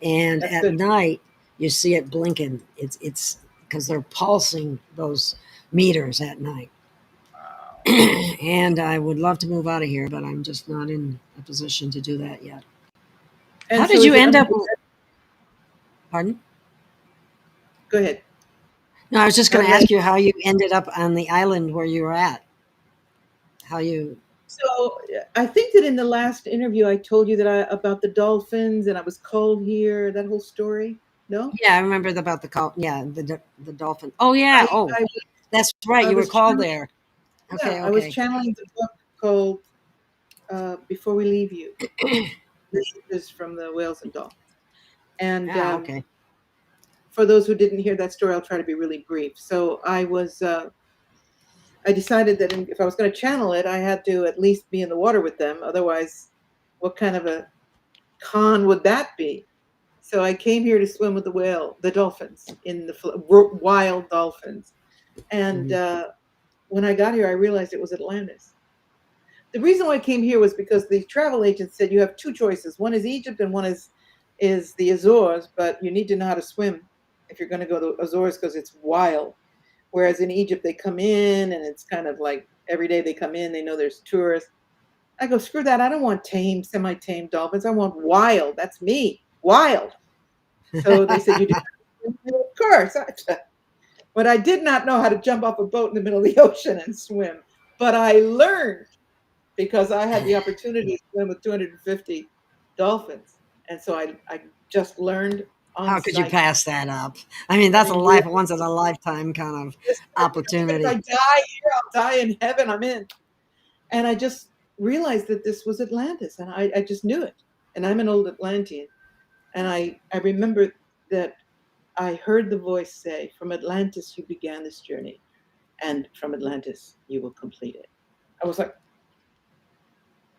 And That's at good. night, you see it blinking. It's because they're pulsing those meters at night. And I would love to move out of here, but I'm just not in a position to do that yet. How And so did is you it end under? up? Pardon? Go ahead. No, I was just I going was to going. ask you how you ended up on the island where you were at. How you? So I think that in the last interview I told you that about the dolphins and I was called here. That whole story. No, Yeah, I remember about the call. Yeah, the dolphin. Oh I yeah. Oh, I, that's right. I You were was called channeling, there. yeah, Okay. I was Okay. channeling the book called "Before We Leave You." Messages from the whales and dolphins. And Ah. Okay. for those who didn't hear that story, I'll try to be really brief. So I decided that if I was going to channel it, I had to at least be in the water with them. Otherwise, what kind of a con would that be? So I came here to swim with the dolphins in the wild dolphins. And Hmm. when I got here, I realized it was Atlantis. The reason why I came here was because the travel agent said you have two choices. One is Egypt and one is the Azores, but you need to know how to swim if you're going to go to Azores because it's wild. Whereas in Egypt, they come in and it's kind of like every day they come in, they know there's tourists. I go, screw that. I don't want tame, semi tame dolphins. I want wild. That's me, wild. So they said, you do. Of course. But I did not know how to jump off a boat in the middle of the ocean and swim. But I learned because I had the opportunity to swim with 250 dolphins. And so I just learned on How could you site. pass that up? I mean, I that's a mean, really, once in a lifetime kind of even if I opportunity. die here, I'll die in heaven. I'm in. And I just realized that this was Atlantis, and I just knew it. And I'm an old Atlantean. And I remember that I heard the voice say, from Atlantis, you began this journey, and from Atlantis, you will complete it. I was like,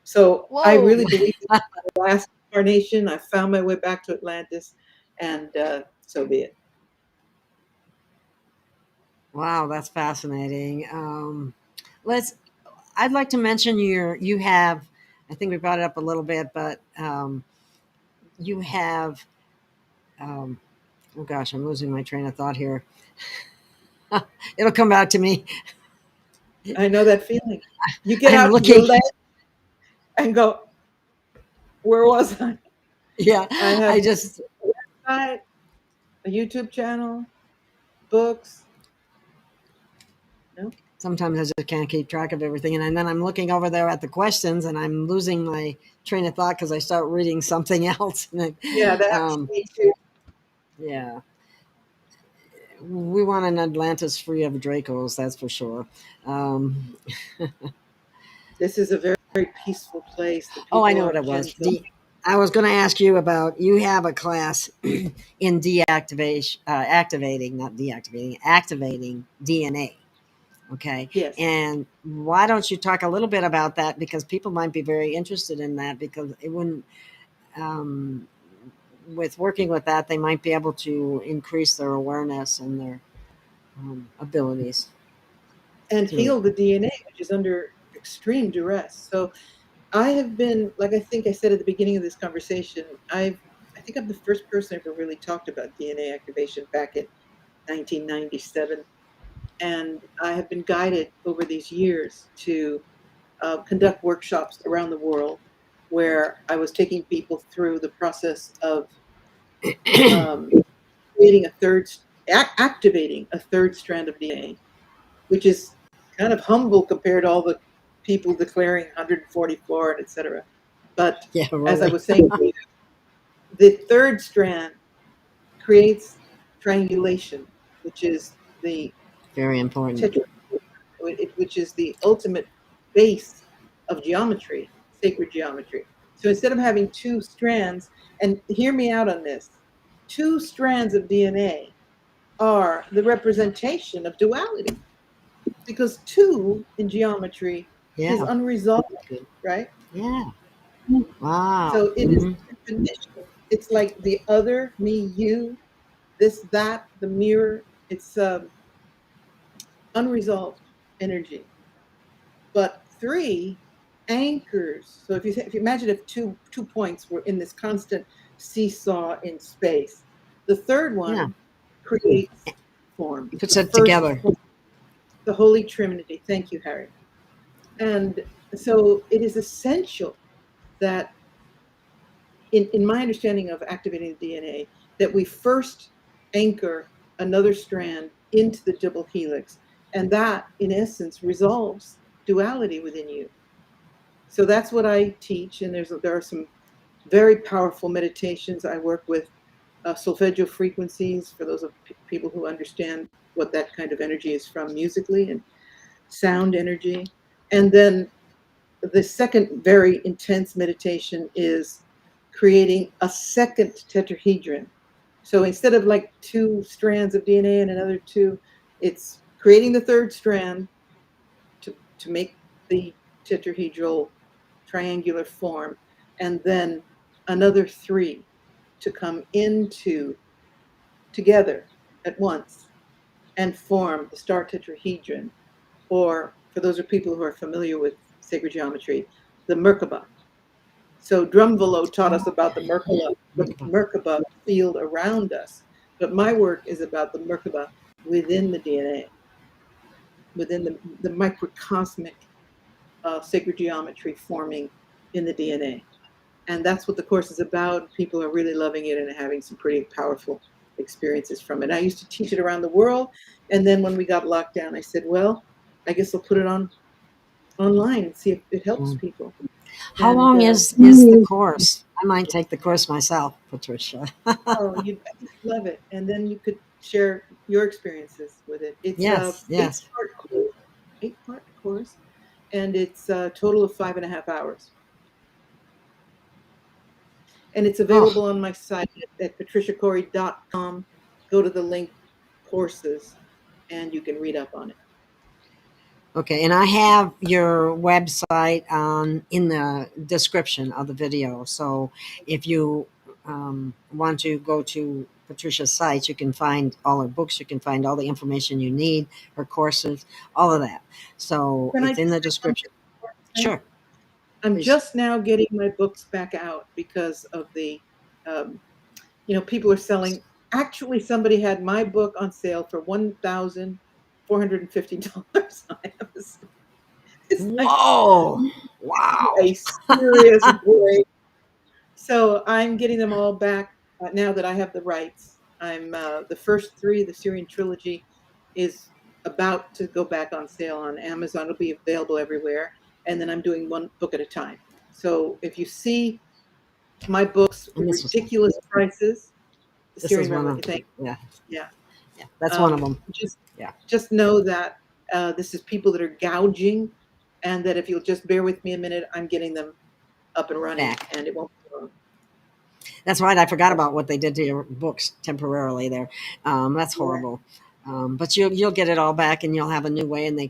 so I Whoa! really believe that the last incarnation, I found my way back to Atlantis, and so be it. Wow, that's fascinating. Let's. I'd like to mention you have. I think we brought it up a little bit, but you have. Um, oh gosh, I'm losing my train of thought here. It'll come back to me. I know that feeling. You get I'm out your looking. leg and go, where was I? Yeah, I have I just a website, a YouTube channel, books. No, sometimes I just can't keep track of everything, and then I'm looking over there at the questions, and I'm losing my train of thought because I start reading something else. And yeah, that happens to me too. yeah, we want an Atlantis free of Dracos, that's for sure. Um, This is a very, very peaceful place. The oh, I people know are what it was. gentle. I was going to ask you about you have a class in deactivation, activating, not deactivating, activating DNA. Okay. Yes. And why don't you talk a little bit about that? Because people might be very interested in that because it wouldn't, um, with working with that, they might be able to increase their awareness and their abilities And through it. heal the DNA, which is under extreme duress. So I have been, like I think I said at the beginning of this conversation, I think I'm the first person who ever really talked about DNA activation back in 1997. And I have been guided over these years to conduct workshops around the world where I was taking people through the process of um, creating activating a third strand of DNA, which is kind of humble compared to all the people declaring 144 and et cetera. But Yeah, as I really. was saying, the third strand creates triangulation, which is the Very important. tetra, which is the ultimate base of geometry, sacred geometry. So instead of having two strands, and hear me out on this, two strands of DNA are the representation of duality because two in geometry is Yeah. unresolved, Good. right? Yeah. Wow. So it is Hmm. definition. It's like the other, me, you, this, that, the mirror. It's unresolved energy. But three anchors. So if you imagine if two points were in this constant seesaw in space, the third Yeah. one creates form. Puts The it first together. form, the Holy Trinity. Thank you, Harry. And so it is essential that in my understanding of activating the DNA, that we first anchor another strand into the double helix. And that, in essence, resolves duality within you. So that's what I teach. And there are some very powerful meditations. I work with solfeggio frequencies for those of people who understand what that kind of energy is from musically, and sound energy. And then the second very intense meditation is creating a second tetrahedron. So instead of like two strands of DNA and another two, it's creating the third strand to make the tetrahedral triangular form, and then another three to come into together at once and form the star tetrahedron, or for those of people who are familiar with sacred geometry, the Merkaba. So Drumvalo taught us about the Merkaba field around us, but my work is about the Merkaba within the DNA, within the microcosmic sacred geometry forming in the DNA. And that's what the course is about. People are really loving it and having some pretty powerful experiences from it. I used to teach it around the world, and then when we got locked down, I said, well, I guess I'll put it on online and see if it helps people. How And long is the course? I might take the course myself, Patricia. oh, I think you'd love it. And then you could share your experiences with it. It's a Yes, yes. eight part course, and it's a total of 5.5 hours. And it's Oh, available on my site at patriciacori.com. Go to the link courses, and you can read up on it. okay. And I have your website in the description of the video. So if you want to go to Patricia's site, you can find all her books. You can find all the information you need, her courses, all of that. So Can I it's in just the say something description. before I say? Sure, I'm please. just now getting my books back out because of the, um, people are selling. Actually, somebody had my book on sale for $1,450 on Amazon. It's like Whoa! Wow! a serious break. So I'm getting them all back now that I have the rights. I'm the first three, the Sirian trilogy, is about to go back on sale on Amazon. It'll be available everywhere, and then I'm doing one book at a time. So if you see my books And with ridiculous prices, the this is Sirian one remedy. of Thank yeah, yeah. yeah. That's one of them. Just Yeah. know that this is people that are gouging, and that if you'll just bear with me a minute, I'm getting them up and running, Back. and it won't be long. That's right. I forgot about what they did to your books temporarily there. That's Yeah. horrible. But you'll get it all back, and you'll have a new way, and they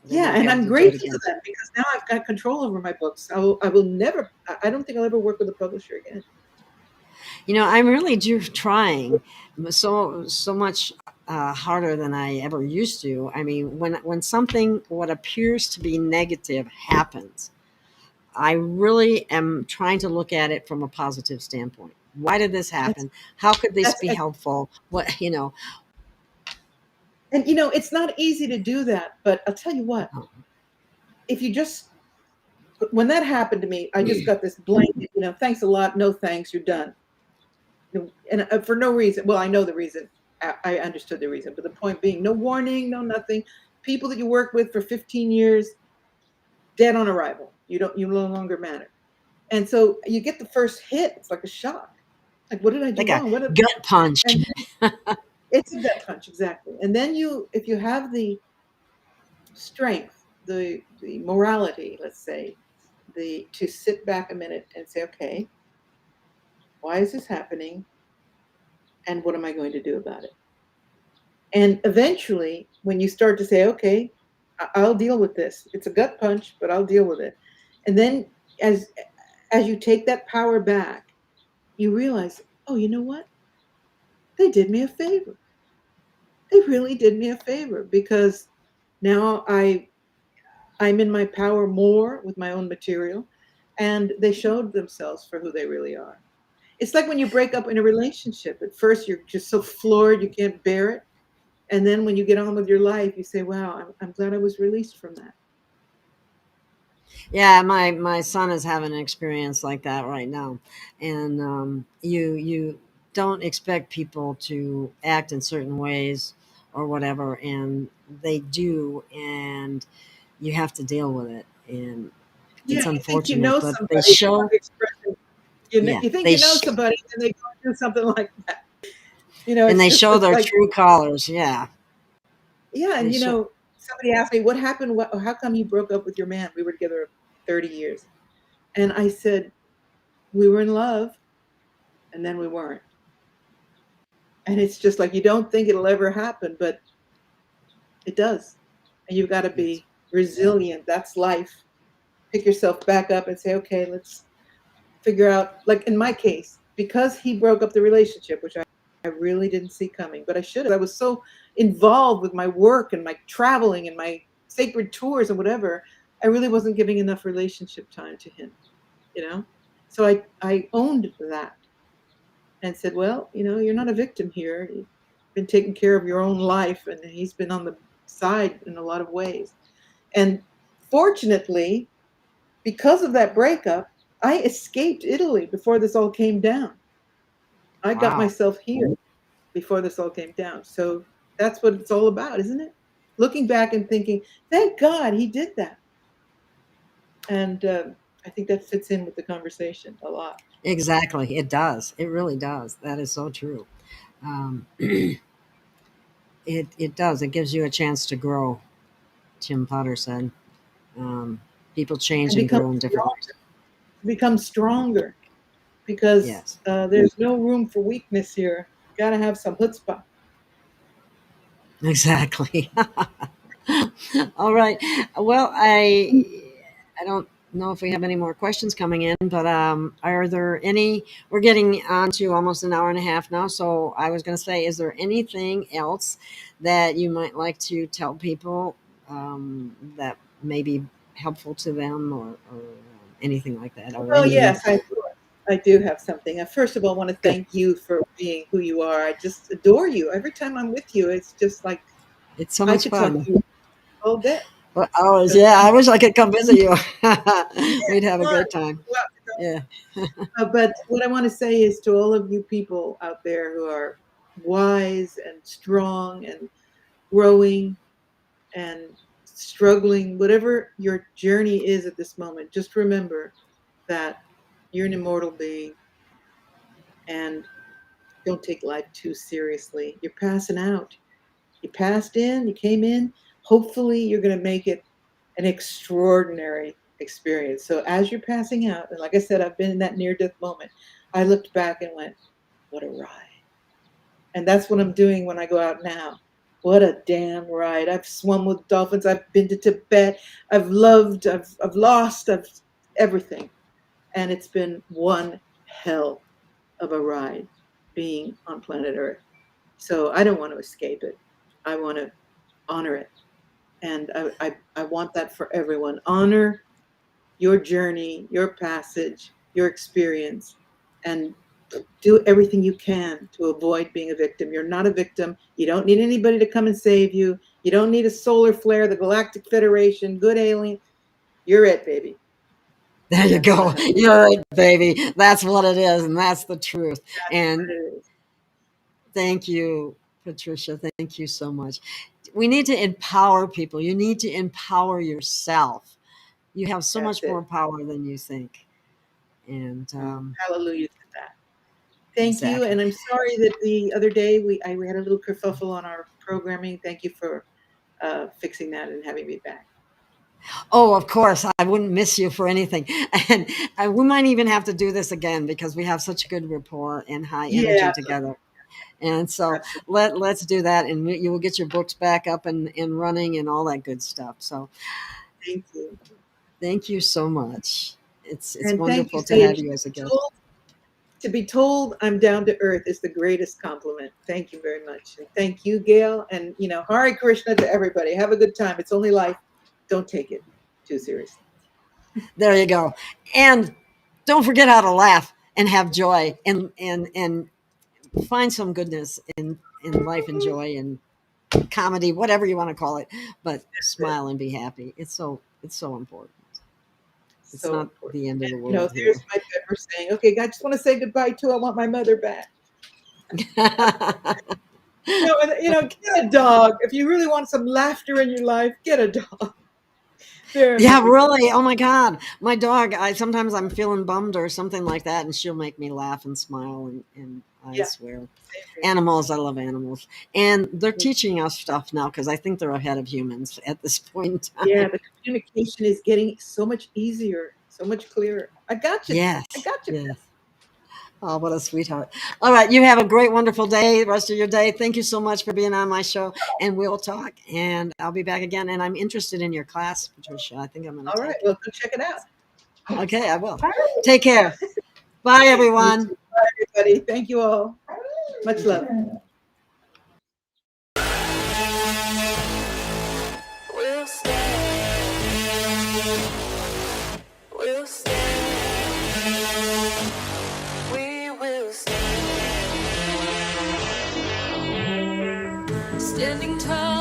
Yeah, won't be and able I'm to do it grateful again. to them because now I've got control over my books. I will never. I don't think I'll ever work with a publisher again. I'm really trying so much harder than I ever used to. I mean, when something what appears to be negative happens, I really am trying to look at it from a positive standpoint. Why did this That's happen? How could this that's be helpful? What and it's not easy to do that. But I'll tell you what, if you just when that happened to me, I just got this blanket. Thanks a lot, no thanks, you're done. And for no reason. Well, I know the reason. I understood the reason, but the point being, no warning, no nothing. People that you work with for 15 years, dead on arrival. You no longer matter. And so you get the first hit. It's like a shock. Like, what did I do like a wrong? gut punch? And it's a gut punch, exactly. And then if you have the strength, the morality, let's say, to sit back a minute and say, okay, why is this happening? And what am I going to do about it? And eventually, when you start to say, okay, I'll deal with this. It's a gut punch, but I'll deal with it. And then as you take that power back, you realize, oh, you know what? They did me a favor. They really did me a favor because now I'm in my power more with my own material, and they showed themselves for who they really are. It's like when you break up in a relationship. At first, you're just so floored you can't bear it, and then when you get on with your life, you say, "Wow, I'm glad I was released from that." Yeah, my son is having an experience like that right now, and you don't expect people to act in certain ways or whatever, and they do, and you have to deal with it, and Yeah, it's you think you unfortunate, know but they somebody, they show, want to express it. You know, yeah, you think you know somebody, and they go and do something like that. and It's they just show it's their like, true colors. Yeah, yeah, they and show. somebody asked me what happened. How come you broke up with your man? We were together 30 years, and I said we were in love, and then we weren't. And it's just like you don't think it'll ever happen, but it does. And you've got to Yes, be resilient. That's life. Pick yourself back up and say, okay, let's figure out. Like in my case, because he broke up the relationship, which I really didn't see coming, but I should have. I was so involved with my work and my traveling and my sacred tours and whatever. I really wasn't giving enough relationship time to him, you know? So I owned that and said, well, you're not a victim here. You've been taking care of your own life, and he's been on the side in a lot of ways. And fortunately, because of that breakup, I escaped Italy before this all came down. I got wow, myself here before this all came down. So that's what it's all about, isn't it? Looking back and thinking, thank God he did that. And I think that fits in with the conversation a lot. exactly. It does. It really does. That is so true. Um, it does. It gives you a chance to grow. Tim Potter said, um, "People change And and grow in different ways." become stronger because Yes, there's no room for weakness here. Got to have some chutzpah. exactly. All right. Well, I don't know if we have any more questions coming in, but are there any? We're getting on to almost an hour and a half now, so I was going to say, is there anything else that you might like to tell people that may be helpful to them, or anything like that, or Well, any? yes, I do have something. First of all, I want to Good. thank you for being who you are. I just adore you. Every time I'm with you, it's just like It's so I much could talk fun. to you all day. Well, hours, So yeah. thank I wish I could come visit you. you. Yeah, We'd have a come on. great time. Go out to Yeah. But what I want to say is to all of you people out there who are wise and strong and growing and struggling, whatever your journey is at this moment, just remember that you're an immortal being and don't take life too seriously. You're passing out. You passed in, you came in. Hopefully, you're going to make it an extraordinary experience. So, as you're passing out, and like I said, I've been in that near death moment, I looked back and went, what a ride. And that's what I'm doing when I go out now. What a damn ride. I've swum with dolphins. I've been to Tibet. I've loved, I've lost, I've everything. And it's been one hell of a ride being on planet Earth. So I don't want to escape it. I want to honor it. And I want that for everyone. Honor your journey, your passage, your experience, and do everything you can to avoid being a victim. You're not a victim. You don't need anybody to come and save you. You don't need a solar flare, the Galactic Federation, good alien. You're it, baby. There And you that's what I go. have. You're right, baby. That's what it is, and that's the truth. That's what And it is. thank you, Patricia. Thank you so much. We need to empower people. You need to empower yourself. You have so That's much more it. power than you think. And Hallelujah to that. Thank you. exactly. And I'm sorry that the other day we had a little kerfuffle on our programming. Thank you for fixing that and having me back. Oh, of course. I wouldn't miss you for anything. And we might even have to do this again because we have such good rapport and high Yeah, energy together. And so absolutely. let's do that, and you will get your books back up and running and all that good stuff. So Thank you. thank you so much. It's And thank you, wonderful to have Sage. you To as a be guest. told, to be told I'm down to earth is the greatest compliment. Thank you very much. And thank you, Gail. And, Hare Krishna to everybody. Have a good time. It's only life. Don't take it too seriously. There you go. And don't forget how to laugh and have joy and find some goodness in life and joy and comedy, whatever you want to call it. But smile and be happy. It's so important. It's So not important. the end of the You know, world there's here. my pepper saying, okay, I just want to say goodbye to, I want my mother back. Get a dog. If you really want some laughter in your life, get a dog. Yeah, really. Oh my God. My dog, sometimes I'm feeling bummed or something like that, and she'll make me laugh and smile, and I Yeah. swear. Animals, I love animals. And they're teaching us stuff now because I think they're ahead of humans at this point in time. Yeah, the communication is getting so much easier, so much clearer. I got you. Yes. I got you. Yes. Oh, what a sweetheart. All right. You have a great, wonderful day, rest of your day. Thank you so much for being on my show. And we'll talk. And I'll be back again. And I'm interested in your class, Patricia. I think I'm going to All take right. it. Well, go check it out. Okay, I will. Take care. Bye, everyone. You too. Bye, everybody. Thank you all. Much love. We'll stand. We'll stand. We will stand. Standing tall.